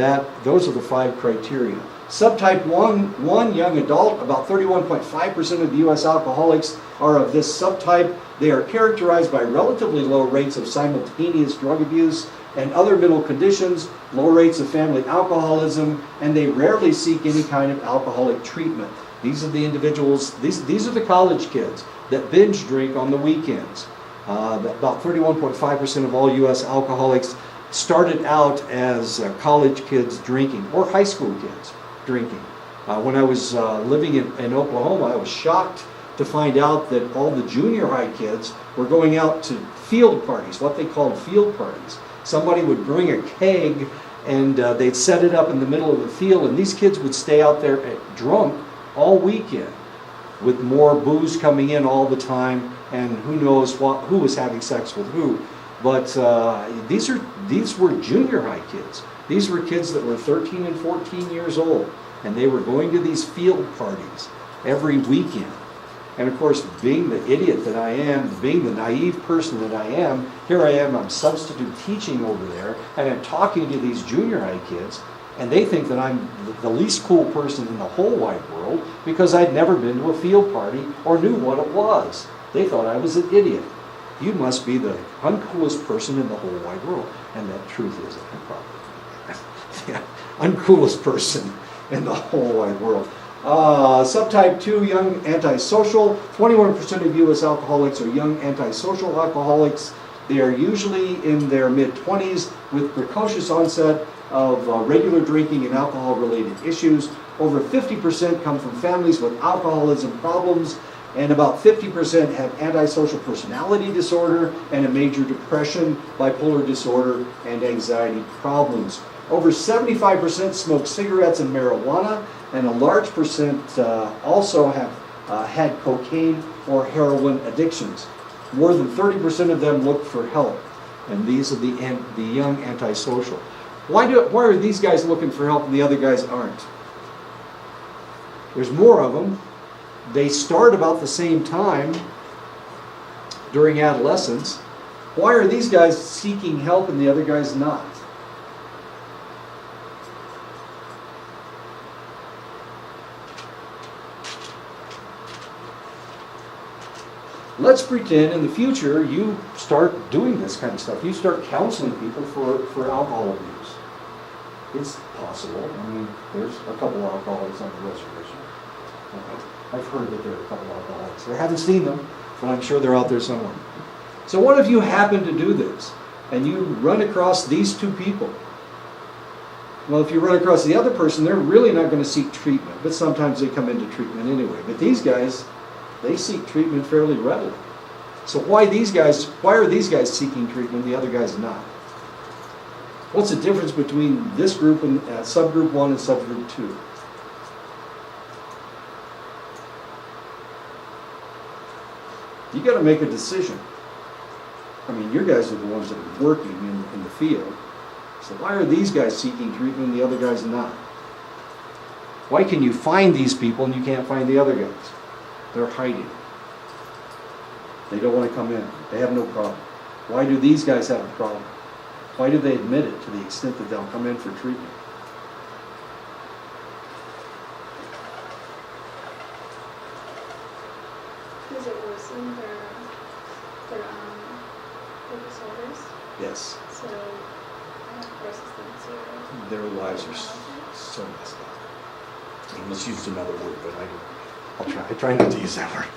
[SPEAKER 1] those are the 5 criteria. Subtype 1, young adult, about 31.5% of the U.S. alcoholics are of this subtype. They are characterized by relatively low rates of simultaneous drug abuse and other mental conditions, low rates of family alcoholism, and they rarely seek any kind of alcoholic treatment. These are the individuals, these are the college kids that binge drink on the weekends. About 31.5% of all U.S. alcoholics started out as college kids drinking, or high school kids drinking. When I was living in Oklahoma, I was shocked to find out that all the junior high kids were going out to field parties, what they called field parties. Somebody would bring a keg and they'd set it up in the middle of the field, and these kids would stay out there drunk all weekend, with more booze coming in all the time, and who knows who was having sex with who. But these were junior high kids. These were kids that were 13 and 14 years old, and they were going to these field parties every weekend. And of course, being the idiot that I am, being the naive person that I am, here I am, I'm substitute teaching over there, and I'm talking to these junior high kids, and they think that I'm the least cool person in the whole wide world because I'd never been to a field party or knew what it was. They thought I was an idiot. You must be the uncoolest person in the whole wide world. And the truth is, I'm probably the uncoolest person in the whole wide world. Subtype 2, young antisocial. 21% of U.S. alcoholics are young antisocial alcoholics. They are usually in their mid-20s with precocious onset of regular drinking and alcohol-related issues. Over 50% come from families with alcoholism problems, and about 50% have antisocial personality disorder and a major depression, bipolar disorder, and anxiety problems. Over 75% smoke cigarettes and marijuana, and a large percent also have had cocaine or heroin addictions. More than 30% of them look for help, and these are the young antisocial. Why are these guys looking for help and the other guys aren't? There's more of them. They start about the same time during adolescence. Why are these guys seeking help and the other guys not? Let's pretend in the future you start doing this kind of stuff. You start counseling people for alcohol abuse. It's possible. I mean, there's a couple of alcoholics on the reservation. I've heard that there are a couple of alcoholics. I haven't seen them, but I'm sure they're out there somewhere. So what if you happen to do this and you run across these two people? Well, if you run across the other person, they're really not going to seek treatment, but sometimes they come into treatment anyway. But these guys, they seek treatment fairly readily. So why are these guys seeking treatment, the other guys not? What's the difference between this group and subgroup 1 and subgroup 2? You got to make a decision. I mean, your guys are the ones that are working in the field. So why are these guys seeking treatment and the other guys not? Why can you find these people and you can't find the other guys? They're hiding. They don't want to come in. They have no problem. Why do these guys have a problem? Why do they admit it to the extent that they'll come in for treatment?
[SPEAKER 4] Does it worsen their disorders?
[SPEAKER 1] Yes.
[SPEAKER 4] So, persistence or...
[SPEAKER 1] Their lives are so messed up. I mean, let's use another word, but I try not to use that word.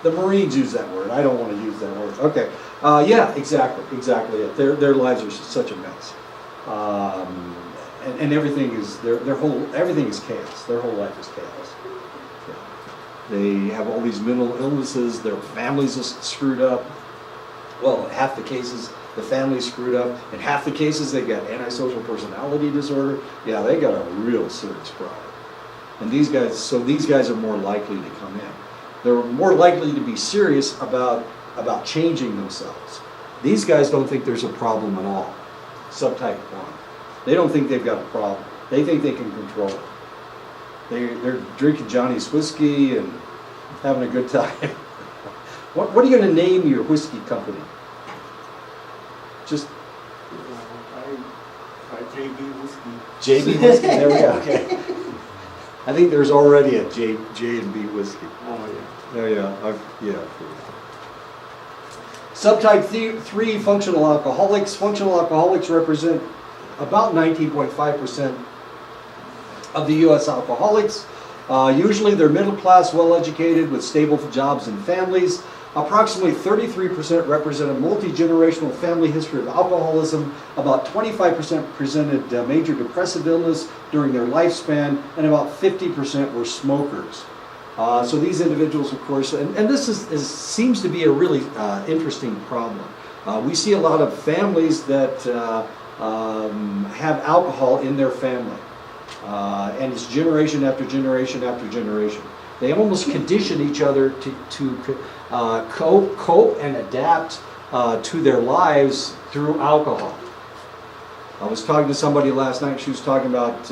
[SPEAKER 1] The Marines use that word. I don't want to use that word. Okay. Yeah, exactly it. Their lives are such a mess, and everything is everything is chaos. Their whole life is chaos. Yeah. They have all these mental illnesses. Their families are screwed up. Well, half the cases the family's screwed up. In half the cases they got antisocial personality disorder. Yeah, they got a real serious problem. And these guys are more likely to come in. They're more likely to be serious about changing themselves. These guys don't think there's a problem at all. Subtype 1. They don't think they've got a problem. They think they can control it. They're drinking Johnny's whiskey and having a good time. What are you going to name your whiskey company? Just
[SPEAKER 3] JB whiskey.
[SPEAKER 1] JB whiskey. There we go. Okay. I think there's already a J and B whiskey.
[SPEAKER 3] Oh yeah.
[SPEAKER 1] Oh yeah, yeah. Subtype 3, functional alcoholics. Functional alcoholics represent about 19.5% of the U.S. alcoholics. Usually they're middle class, well-educated, with stable jobs and families. Approximately 33% represent a multi-generational family history of alcoholism. About 25% presented major depressive illness during their lifespan, and about 50% were smokers. So these individuals, of course, and this seems to be a really interesting problem. We see a lot of families that have alcohol in their family. And it's generation after generation after generation. They almost condition each other to cope and adapt to their lives through alcohol. I was talking to somebody last night. She was talking about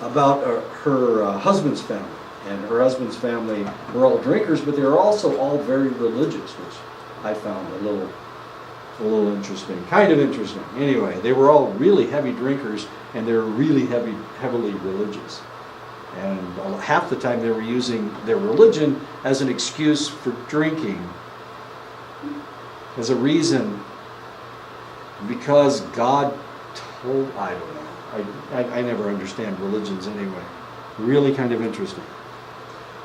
[SPEAKER 1] about her husband's family, and her husband's family were all drinkers, but they were also all very religious, which I found a little interesting, kind of interesting. Anyway, they were all really heavy drinkers, and they were really heavily religious. And half the time they were using their religion as an excuse for drinking, as a reason, because God told, I don't know. I never understand religions anyway. Really kind of interesting.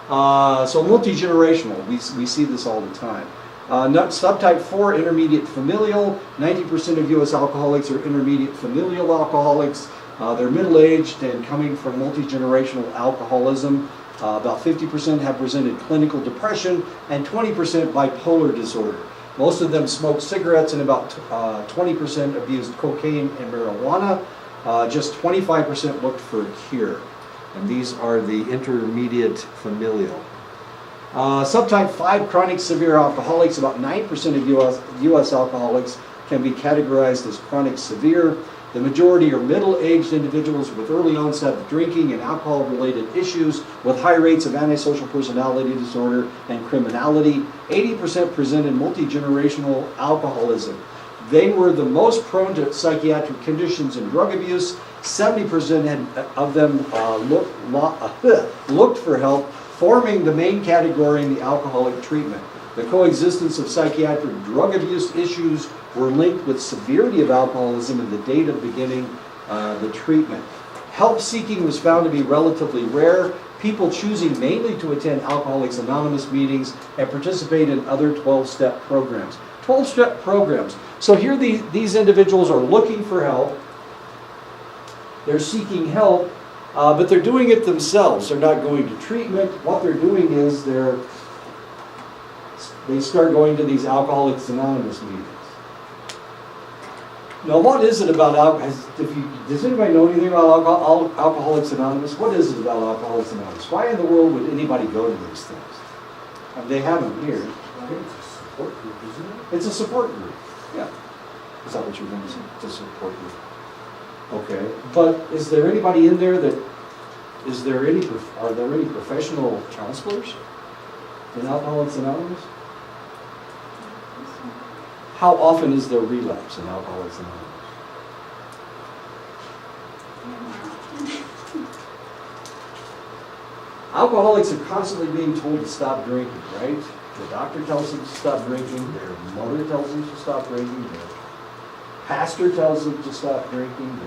[SPEAKER 1] So multi-generational, we see this all the time. Subtype 4, intermediate familial. 90% of U.S. alcoholics are intermediate familial alcoholics. They're middle-aged and coming from multi-generational alcoholism. About 50% have presented clinical depression and 20% bipolar disorder. Most of them smoked cigarettes, and about 20% abused cocaine and marijuana. Just 25% looked for a cure. And these are the intermediate familial. Subtype 5, chronic severe alcoholics. About 9% of U.S. alcoholics can be categorized as chronic severe. The majority are middle-aged individuals with early onset of drinking and alcohol-related issues, with high rates of antisocial personality disorder and criminality. 80% presented multi-generational alcoholism. They were the most prone to psychiatric conditions and drug abuse. 70% of them looked for help, forming the main category in the alcoholic treatment. The coexistence of psychiatric drug abuse issues were linked with severity of alcoholism and the date of beginning the treatment. Help seeking was found to be relatively rare, people choosing mainly to attend Alcoholics Anonymous meetings and participate in other 12-step programs. 12-step programs. So here these individuals are looking for help. They're seeking help, but they're doing it themselves. They're not going to treatment. What they're doing is they start going to these Alcoholics Anonymous meetings. Now, what is it about does anybody know anything about Alcoholics Anonymous? What is it about Alcoholics Anonymous? Why in the world would anybody go to these things? They have them here. It's a support group. Yeah. Is that what you're going to say? It's a support group. Okay. But is there anybody in there are there any professional counselors in Alcoholics Anonymous? How often is there relapse in Alcoholics Anonymous? Alcoholics are constantly being told to stop drinking, right? The doctor tells them to stop drinking, their mother tells them to stop drinking, their pastor tells them to stop drinking,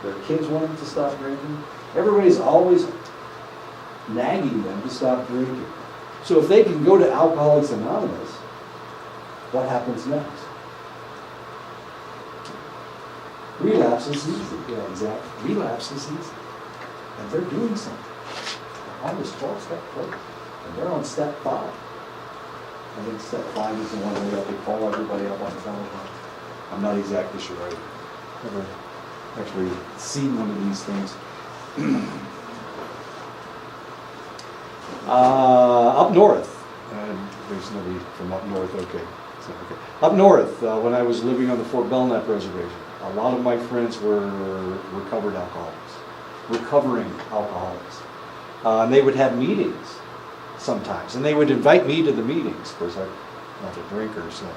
[SPEAKER 1] their kids want them to stop drinking. Everybody's always nagging them to stop drinking. So if they can go to Alcoholics Anonymous, what happens next? Relapse is easy. Yeah, exactly. Relapse is easy. And they're doing something. They're on this 12-step program. And they're on step 5. I think step 5 is the one where they call everybody up on the telephone. I'm not exactly sure. I've never actually seen one of these things. Up north. There's nobody from up north. Okay. Okay. Up north, when I was living on the Fort Belknap Reservation, a lot of my friends were recovering alcoholics. And they would have meetings sometimes, and they would invite me to the meetings. Of course, I'm not a drinker, so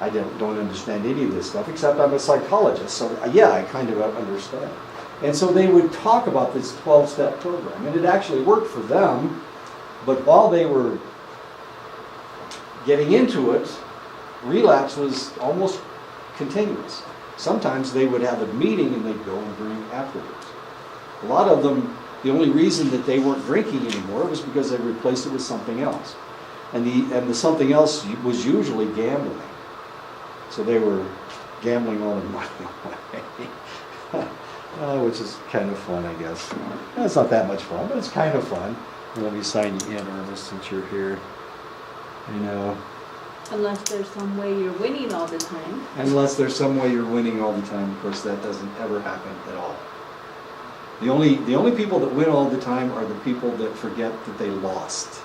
[SPEAKER 1] I don't understand any of this stuff, except I'm a psychologist, so yeah, I kind of understand. And so they would talk about this 12-step program, and it actually worked for them, but while they were getting into it, relapse was almost continuous. Sometimes they would have a meeting and they'd go and drink afterwards. A lot of them, the only reason that they weren't drinking anymore was because they replaced it with something else. And the something else was usually gambling. So they were gambling all the money away. Which is kind of fun, I guess. It's not that much fun, but it's kind of fun. Let me sign you in, Ernest, since you're here. You know.
[SPEAKER 2] Unless there's some way you're winning all the time.
[SPEAKER 1] Unless there's some way you're winning all the time. Of course, that doesn't ever happen at all. The only people that win all the time are the people that forget that they lost.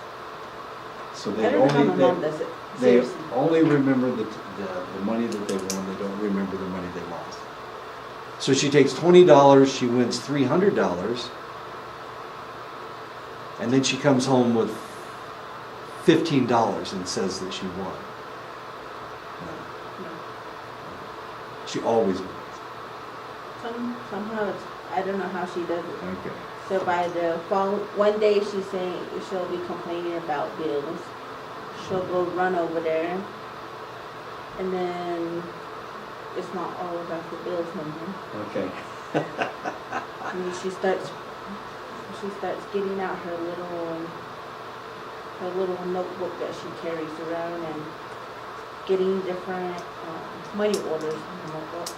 [SPEAKER 1] So
[SPEAKER 2] I
[SPEAKER 1] they
[SPEAKER 2] don't know how my
[SPEAKER 1] only
[SPEAKER 2] mom does it.
[SPEAKER 1] they
[SPEAKER 2] Seriously.
[SPEAKER 1] only remember the money that they won. They don't remember the money they lost. So she takes $20. She wins $300, and then she comes home with $15 and says that she won. No. She always wins.
[SPEAKER 2] Somehow it's, I don't know how she does it.
[SPEAKER 1] Okay.
[SPEAKER 2] So by the fall, one day she's saying she'll be complaining about bills. She'll go run over there, and then it's not all about the bills anymore.
[SPEAKER 1] Okay.
[SPEAKER 2] And then she starts getting out her little notebook that she carries around and getting different money orders in the notebook.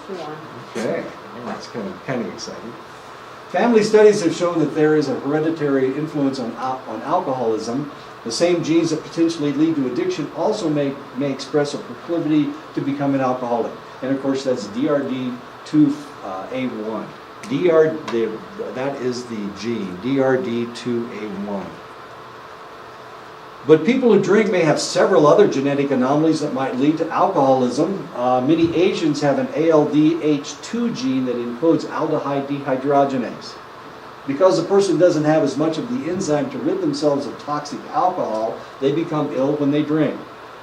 [SPEAKER 2] She won.
[SPEAKER 1] Okay. Well, that's kind of exciting. Family studies have shown that there is a hereditary influence on alcoholism. The same genes that potentially lead to addiction also may express a proclivity to become an alcoholic. And of course, that's DRD2A1. That is the gene, DRD2A1. But people who drink may have several other genetic anomalies that might lead to alcoholism. Many Asians have an ALDH2 gene that encodes aldehyde dehydrogenase. Because a person doesn't have as much of the enzyme to rid themselves of toxic alcohol, they become ill when they drink.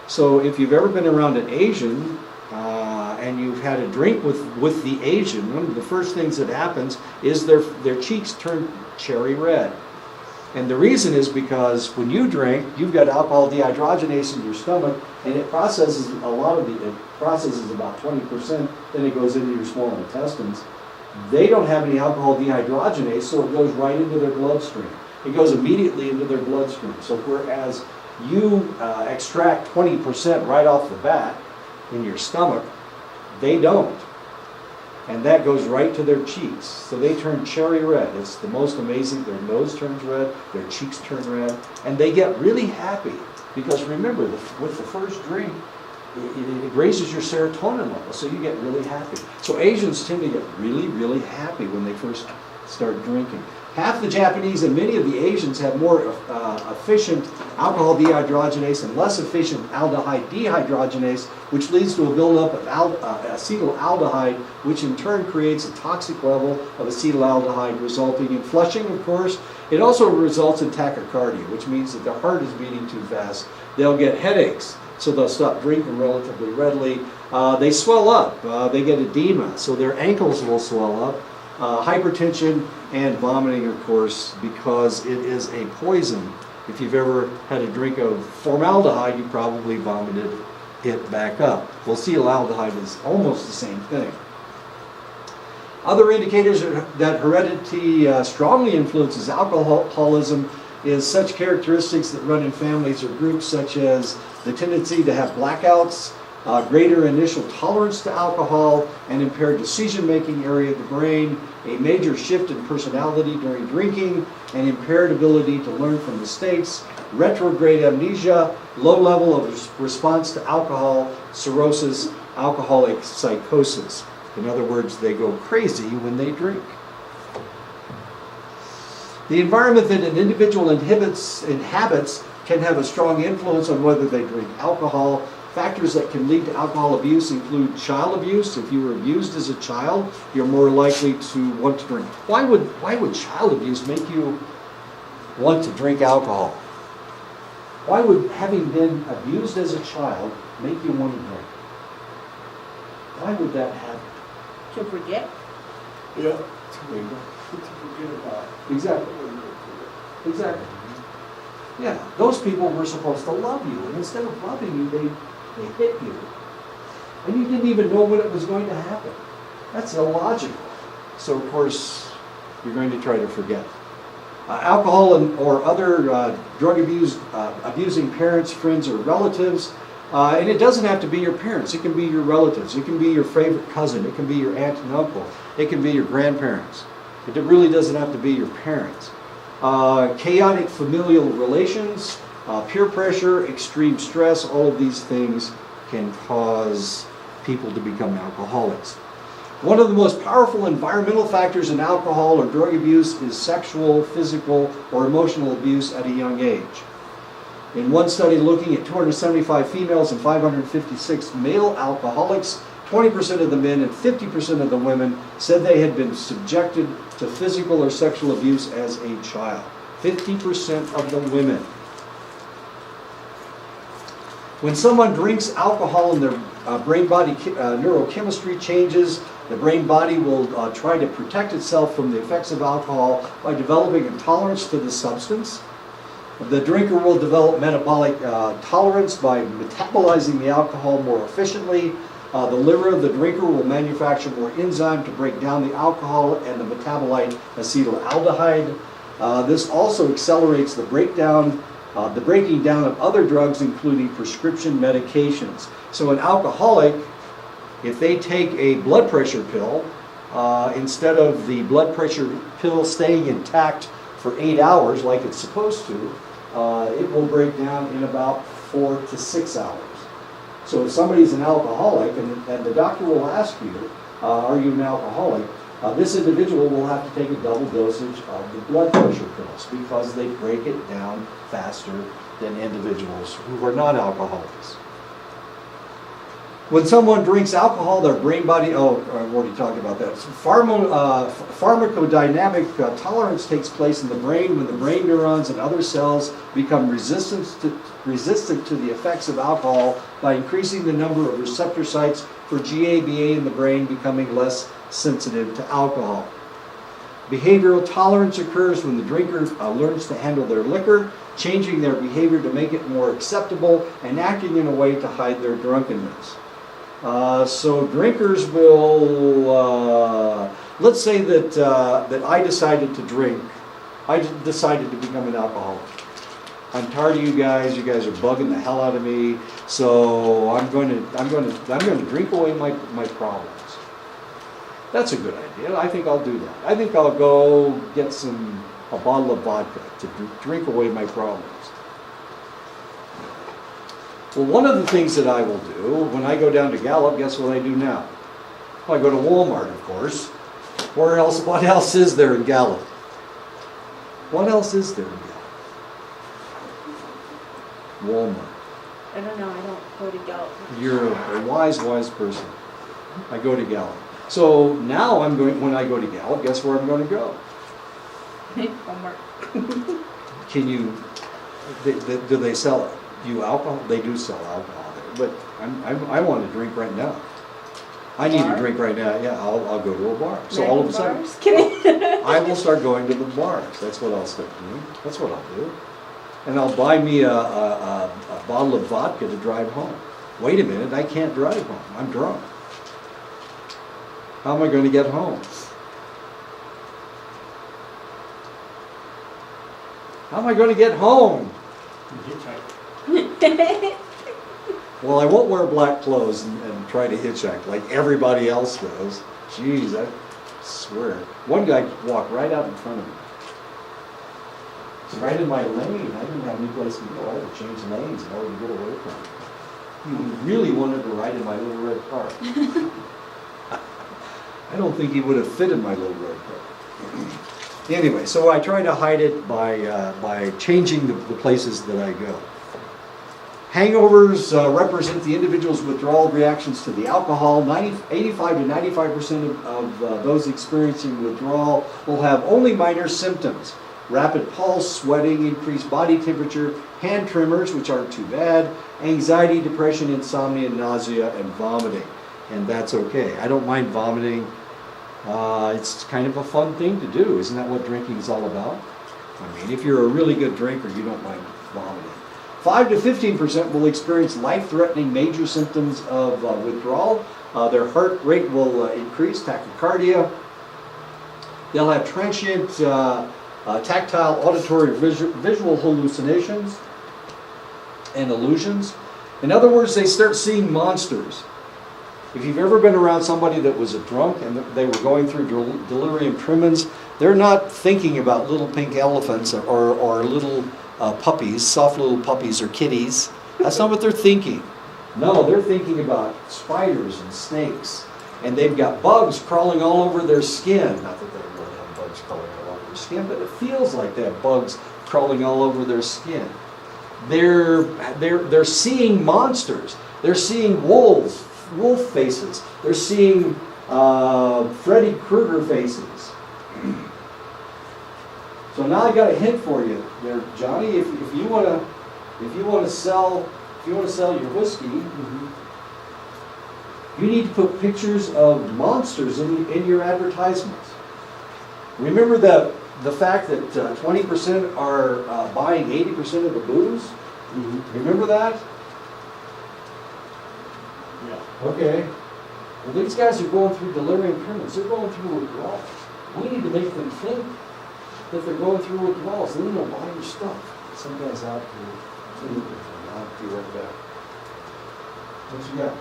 [SPEAKER 1] So if you've ever been around an Asian and you've had a drink with the Asian, one of the first things that happens is their cheeks turn cherry red. And the reason is because when you drink, you've got alcohol dehydrogenase in your stomach, and it processes about 20%, then it goes into your small intestines. They don't have any alcohol dehydrogenase, so it goes right into their bloodstream. It goes immediately into their bloodstream. So whereas you extract 20% right off the bat in your stomach, they don't. And that goes right to their cheeks. So they turn cherry red. It's the most amazing. Their nose turns red, their cheeks turn red, and they get really happy. Because remember, with the first drink, it raises your serotonin level, so you get really happy. So Asians tend to get really, really happy when they first start drinking. Half the Japanese and many of the Asians have more efficient alcohol dehydrogenase and less efficient aldehyde dehydrogenase, which leads to a buildup of acetaldehyde, which in turn creates a toxic level of acetaldehyde, resulting in flushing, of course. It also results in tachycardia, which means that their heart is beating too fast. They'll get headaches, so they'll stop drinking relatively readily. They swell up. They get edema, so their ankles will swell up. Hypertension and vomiting, of course, because it is a poison. If you've ever had a drink of formaldehyde, you probably vomited it back up. Well, acetaldehyde is almost the same thing. Other indicators that heredity strongly influences alcoholism is such characteristics that run in families or groups, such as the tendency to have blackouts, greater initial tolerance to alcohol, an impaired decision-making area of the brain, a major shift in personality during drinking, an impaired ability to learn from mistakes, retrograde amnesia, low level of response to alcohol, cirrhosis, alcoholic psychosis. In other words, they go crazy when they drink. The environment that an individual inhabits can have a strong influence on whether they drink alcohol. Factors that can lead to alcohol abuse include child abuse. If you were abused as a child, you're more likely to want to drink. Why would child abuse make you want to drink alcohol? Why would having been abused as a child make you want to drink? Why would that happen?
[SPEAKER 2] To forget.
[SPEAKER 3] Yeah. To forget about.
[SPEAKER 1] Exactly. Yeah, those people were supposed to love you, and instead of loving you, they hit you. And you didn't even know when it was going to happen. That's illogical. So, of course, you're going to try to forget. Alcohol or other drug abusing parents, friends, or relatives. And it doesn't have to be your parents. It can be your relatives. It can be your favorite cousin. It can be your aunt and uncle. It can be your grandparents. It really doesn't have to be your parents. Chaotic familial relations, Peer pressure, extreme stress, all of these things can cause people to become alcoholics. One of the most powerful environmental factors in alcohol or drug abuse is sexual, physical, or emotional abuse at a young age. In one study looking at 275 females and 556 male alcoholics, 20% of the men and 50% of the women said they had been subjected to physical or sexual abuse as a child. 50% of the women. When someone drinks alcohol and their brain-body neurochemistry changes, the brain-body will try to protect itself from the effects of alcohol by developing a tolerance to the substance. The drinker will develop metabolic tolerance by metabolizing the alcohol more efficiently. The liver of the drinker will manufacture more enzyme to break down the alcohol and the metabolite acetaldehyde. This also accelerates the breaking down of other drugs, including prescription medications. So an alcoholic, if they take a blood pressure pill, instead of the blood pressure pill staying intact for 8 hours like it's supposed to, it will break down in about 4 to 6 hours. So if somebody's an alcoholic, and the doctor will ask you, are you an alcoholic? This individual will have to take a double dosage of the blood pressure pills because they break it down faster than individuals who are not alcoholics. When someone drinks alcohol, their brain-body, I've already talked about that. So pharmacodynamic tolerance takes place in the brain when the brain neurons and other cells become resistant to the effects of alcohol by increasing the number of receptor sites for GABA in the brain, becoming less sensitive to alcohol. Behavioral tolerance occurs when the drinker learns to handle their liquor, changing their behavior to make it more acceptable and acting in a way to hide their drunkenness. So drinkers will, let's say that I decided to drink. I decided to become an alcoholic. I'm tired of you guys. You guys are bugging the hell out of me. So I'm going to drink away my problems. That's a good idea. I think I'll do that. I think I'll go get a bottle of vodka to drink away my problems. Well, one of the things that I will do when I go down to Gallup, guess what I do now? Well, I go to Walmart, of course. What else is there in Gallup? What else is there in Gallup? Walmart.
[SPEAKER 2] I don't know, I don't go to Gallup.
[SPEAKER 1] You're a wise person. I go to Gallup. So now when I go to Gallup, guess where I'm going to go?
[SPEAKER 2] Walmart.
[SPEAKER 1] Do they sell you alcohol? They do sell alcohol there, but I want to drink right now. I need to drink right now. Yeah, I'll go to a bar. So all of a sudden, I will start going to the bars. That's what I'll start doing. That's what I'll do. And I'll buy me a bottle of vodka to drive home. Wait a minute, I can't drive home. I'm drunk. How am I going to get home? How am I going to get home? Well, I won't wear black clothes and try to hitchhike like everybody else does. Jeez, I swear. One guy walked right out in front of me. Right in my lane. I didn't have any place to go. I had to change lanes in order to get away from him. He really wanted to ride in my little red car. I don't think he would have fit in my little red car. Anyway, so I try to hide it by changing the places that I go. Hangovers represent the individual's withdrawal reactions to the alcohol. 85 to 95% of those experiencing withdrawal will have only minor symptoms. Rapid pulse, sweating, increased body temperature, hand tremors, which aren't too bad, anxiety, depression, insomnia, nausea, and vomiting. And that's okay. I don't mind vomiting. It's kind of a fun thing to do. Isn't that what drinking is all about? I mean, if you're a really good drinker, you don't mind vomiting. 5 to 15% will experience life-threatening major symptoms of withdrawal. Their heart rate will increase, tachycardia. They'll have transient tactile, auditory, visual hallucinations and illusions. In other words, they start seeing monsters. If you've ever been around somebody that was a drunk and they were going through delirium tremens, they're not thinking about little pink elephants or little puppies, soft little puppies or kitties. That's not what they're thinking. No, they're thinking about spiders and snakes. And they've got bugs crawling all over their skin. Not that they really have bugs crawling all over their skin, but it feels like they have bugs crawling all over their skin. They're seeing monsters. They're seeing wolf faces. They're seeing Freddy Krueger faces. So now I got a hint for you there, Johnny. If you want to sell your whiskey, you need to put pictures of monsters in your advertisements. Remember the fact that 20% are buying 80% of the booze? Remember that?
[SPEAKER 3] Yeah.
[SPEAKER 1] Okay. Well, these guys are going through delirium tremens. They're going through withdrawals. We need to make them think that they're going through withdrawals. Then they'll buy your stuff. Some guy's out here. I'll be right back. What you got?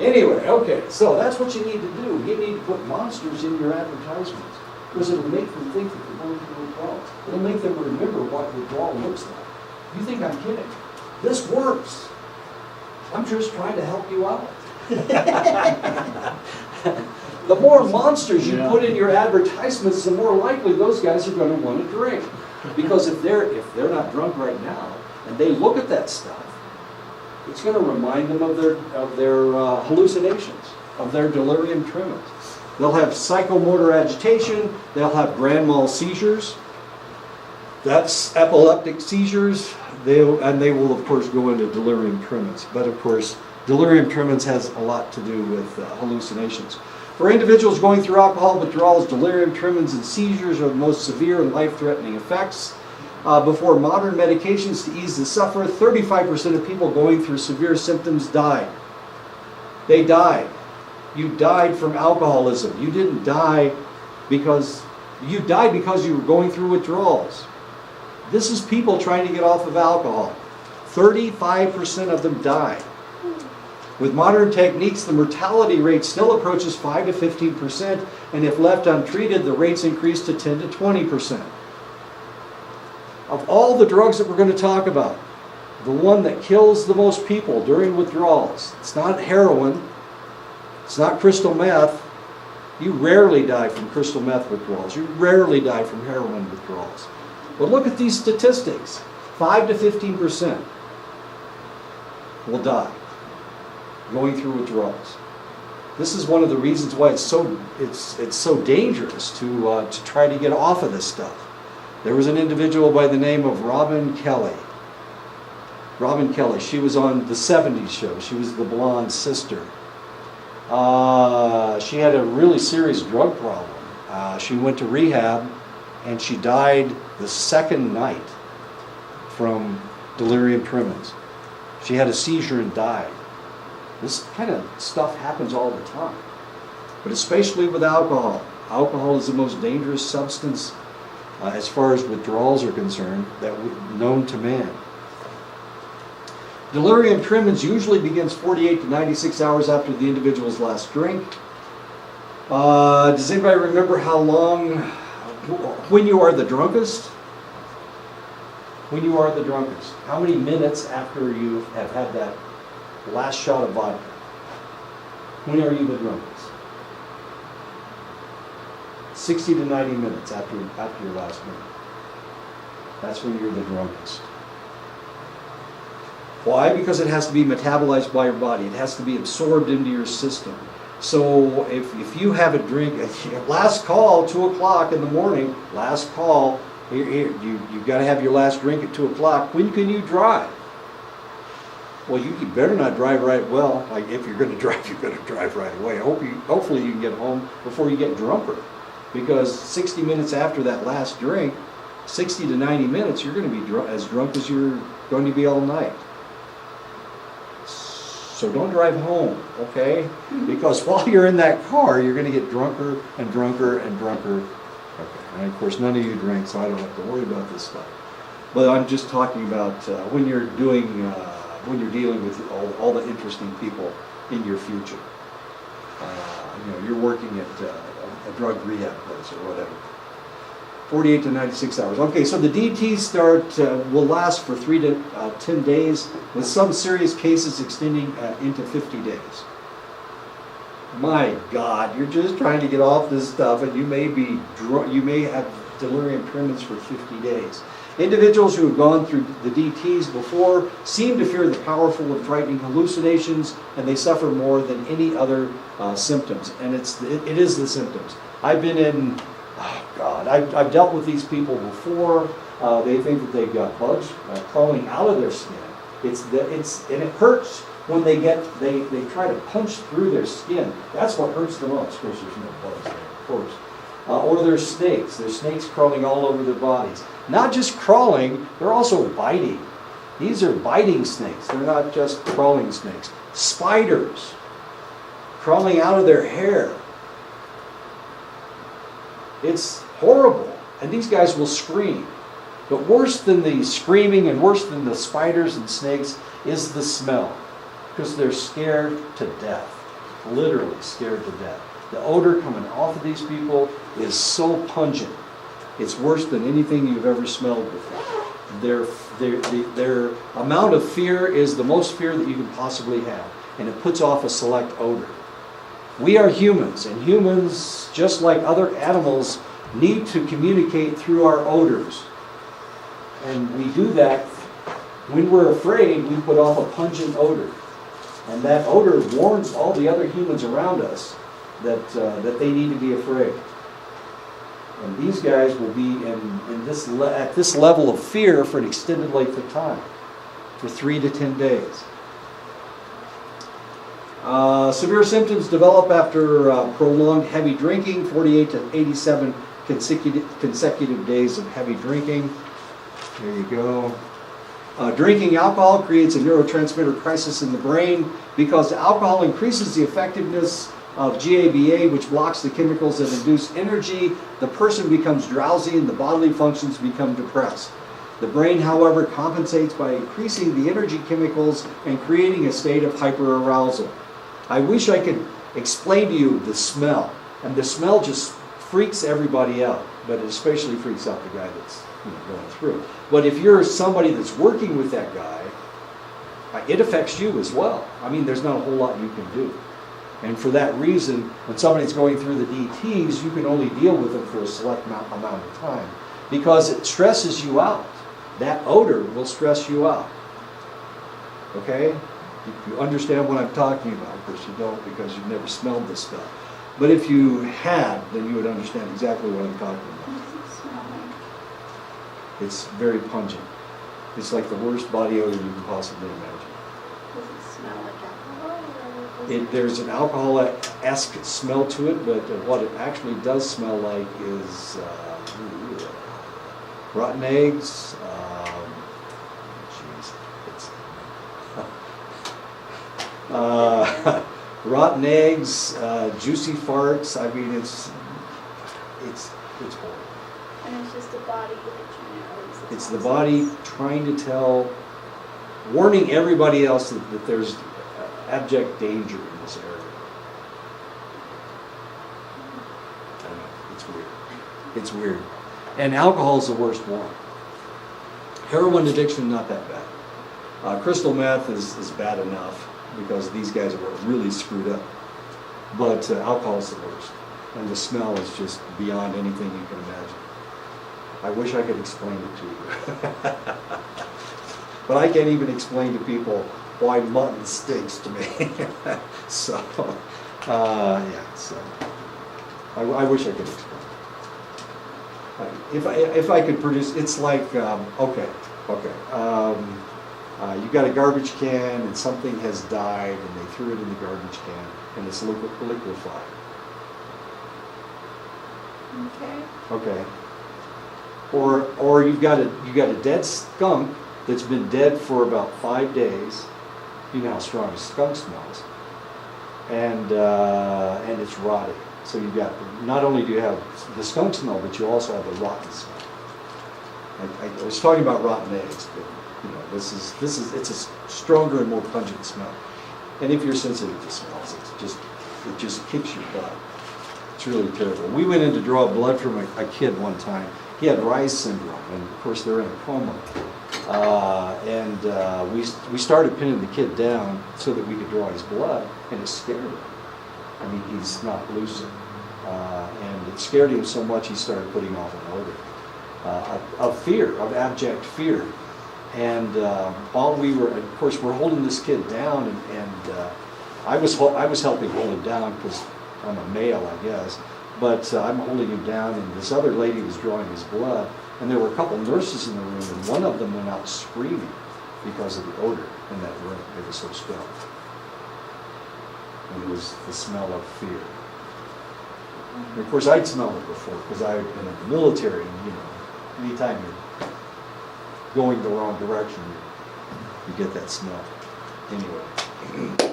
[SPEAKER 1] Anyway, okay, so that's what you need to do. You need to put monsters in your advertisements because it'll make them think that they're going through withdrawal. It'll make them remember what withdrawal looks like. You think I'm kidding? This works. I'm just trying to help you out. The more monsters you put in your advertisements, the more likely those guys are going to want to drink. Because if they're not drunk right now and they look at that stuff, it's going to remind them of their hallucinations, of their delirium tremens. They'll have psychomotor agitation. They'll have grand mal seizures. That's epileptic seizures. They will of course go into delirium tremens. But of course, delirium tremens has a lot to do with hallucinations. For individuals going through alcohol withdrawals, delirium tremens and seizures are the most severe and life-threatening effects. Before modern medications to ease the sufferer, 35% of people going through severe symptoms died. They died. You died from alcoholism. You didn't die because you were going through withdrawals. This is people trying to get off of alcohol. 35% of them died. With modern techniques, the mortality rate still approaches 5 to 15%, and if left untreated, the rates increase to 10 to 20%. Of all the drugs that we're going to talk about, the one that kills the most people during withdrawals, it's not heroin, it's not crystal meth. You rarely die from crystal meth withdrawals. You rarely die from heroin withdrawals. But look at these statistics. 5 to 15% will die going through withdrawals. This is one of the reasons why it's so dangerous to try to get off of this stuff. There was an individual by the name of Robin Kelly. Robin Kelly, she was on the 70s show. She was the blonde sister. She had a really serious drug problem. She went to rehab and she died the second night from delirium tremens. She had a seizure and died. This kind of stuff happens all the time. But especially with alcohol. Alcohol is the most dangerous substance as far as withdrawals are concerned, known to man. Delirium tremens usually begins 48 to 96 hours after the individual's last drink. Does anybody remember how long, when you are the drunkest? When you are the drunkest. How many minutes after you have had that last shot of vodka? When are you the drunkest? 60 to 90 minutes after your last drink. That's when you're the drunkest. Why? Because it has to be metabolized by your body. It has to be absorbed into your system. So if you have a drink, last call, 2 o'clock in the morning, last call, you've got to have your last drink at 2 o'clock. When can you drive? Well, you better not drive right. Well, like if you're going to drive, you're going to drive right away. Hopefully you can get home before you get drunker. Because 60 minutes after that last drink, 60 to 90 minutes, you're going to be as drunk as you're going to be all night. So don't drive home, okay? Because while you're in that car, you're going to get drunker and drunker and drunker. Okay, and of course none of you drink, so I don't have to worry about this stuff. But I'm just talking about when you're doing when you're dealing with all the interesting people in your future. You're working at a drug rehab place or whatever. 48 to 96 hours. Okay, so the DTs will last for 3 to 10 days, with some serious cases extending into 50 days. My God, you're just trying to get off this stuff, and you may have delirium tremens for 50 days. Individuals who have gone through the DTs before seem to fear the powerful and frightening hallucinations, and they suffer more than any other symptoms. And it is the symptoms. I've been in, oh God, I've dealt with these people before. They think that they've got bugs crawling out of their skin. And it hurts when they try to punch through their skin. That's what hurts the most. Of course, there's no bugs there, of course. Or there's snakes. There's snakes crawling all over their bodies. Not just crawling, they're also biting. These are biting snakes. They're not just crawling snakes. Spiders crawling out of their hair. It's horrible. And these guys will scream. But worse than the screaming and worse than the spiders and snakes is the smell. Because they're scared to death. Literally scared to death. The odor coming off of these people is so pungent. It's worse than anything you've ever smelled before. Their amount of fear is the most fear that you can possibly have. And it puts off a select odor. We are humans, and humans, just like other animals, need to communicate through our odors. And we do that when we're afraid. We put off a pungent odor. And that odor warns all the other humans around us that they need to be afraid. And these guys will be at this level of fear for an extended length of time, for 3 to 10 days. Severe symptoms develop after prolonged heavy drinking, 48 to 87 consecutive days of heavy drinking. There you go. Drinking alcohol creates a neurotransmitter crisis in the brain because alcohol increases the effectiveness of GABA, which blocks the chemicals that induce energy. The person becomes drowsy and the bodily functions become depressed. The brain, however, compensates by increasing the energy chemicals and creating a state of hyperarousal. I wish I could explain to you the smell, and the smell just freaks everybody out, but it especially freaks out the guy that's going through. But if you're somebody that's working with that guy, it affects you as well. I mean, there's not a whole lot you can do. And for that reason, when somebody's going through the DTs, you can only deal with them for a select amount of time because it stresses you out. That odor will stress you out. Okay? You understand what I'm talking about. Of course you don't, because you've never smelled this stuff. But if you had, then you would understand exactly what I'm talking about.
[SPEAKER 4] What does it smell like?
[SPEAKER 1] It's very pungent. It's like the worst body odor you can possibly imagine.
[SPEAKER 4] Does it smell like alcohol? Or does
[SPEAKER 1] There's an alcohol-esque smell to it, but what it actually does smell like is rotten eggs. Rotten eggs, juicy farts. I mean, it's horrible.
[SPEAKER 4] And it's just the body that
[SPEAKER 1] It's the body trying to warning everybody else that there's abject danger in this area. I don't know, it's weird. It's weird. And alcohol is the worst one. Heroin addiction, not that bad. Crystal meth is bad enough because these guys are really screwed up. But alcohol is the worst. And the smell is just beyond anything you can imagine. I wish I could explain it to you. But I can't even explain to people why mutton stinks to me. So, I wish I could explain. If I could produce, it's like, you got a garbage can and something has died and they threw it in the garbage can and it's liquefied. Okay. Or you've got a dead skunk that's been dead for about 5 days. You know how strong a skunk smells, and it's rotting. So you've got, not only do you have the skunk smell, but you also have the rotten smell. I was talking about rotten eggs, but You know, it's a stronger and more pungent smell. And if you're sensitive to smells, it just kicks your butt. It's really terrible. We went in to draw blood from a kid one time. He had Reye's syndrome, and of course they're in a coma. We started pinning the kid down so that we could draw his blood, and it scared him. I mean, he's not lucid. And it scared him so much he started putting off an odor of fear, of abject fear. And while we were, of course, we're holding this kid down, and I was helping hold him down because I'm a male, I guess. But I'm holding him down, and this other lady was drawing his blood, and there were a couple nurses in the room, and one of them went out screaming because of the odor in that room. It was so strong. And it was the smell of fear. And of course, I'd smelled it before because I'd been in the military, and you know, anytime you're going the wrong direction, you get that smell. Anyway.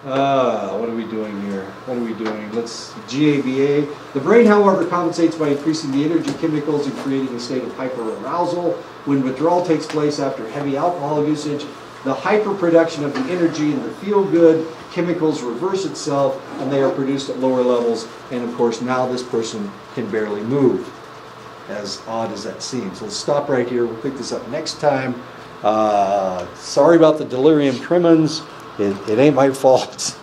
[SPEAKER 1] What are we doing here? What are we doing? Let's GABA. The brain, however, compensates by increasing the energy chemicals and creating a state of hyperarousal. When withdrawal takes place after heavy alcohol usage, the hyperproduction of the energy and the feel-good chemicals reverse itself, and they are produced at lower levels. And of course, now this person can barely move, as odd as that seems. Let's stop right here. We'll pick this up next time. Sorry about the delirium tremens. It ain't my fault.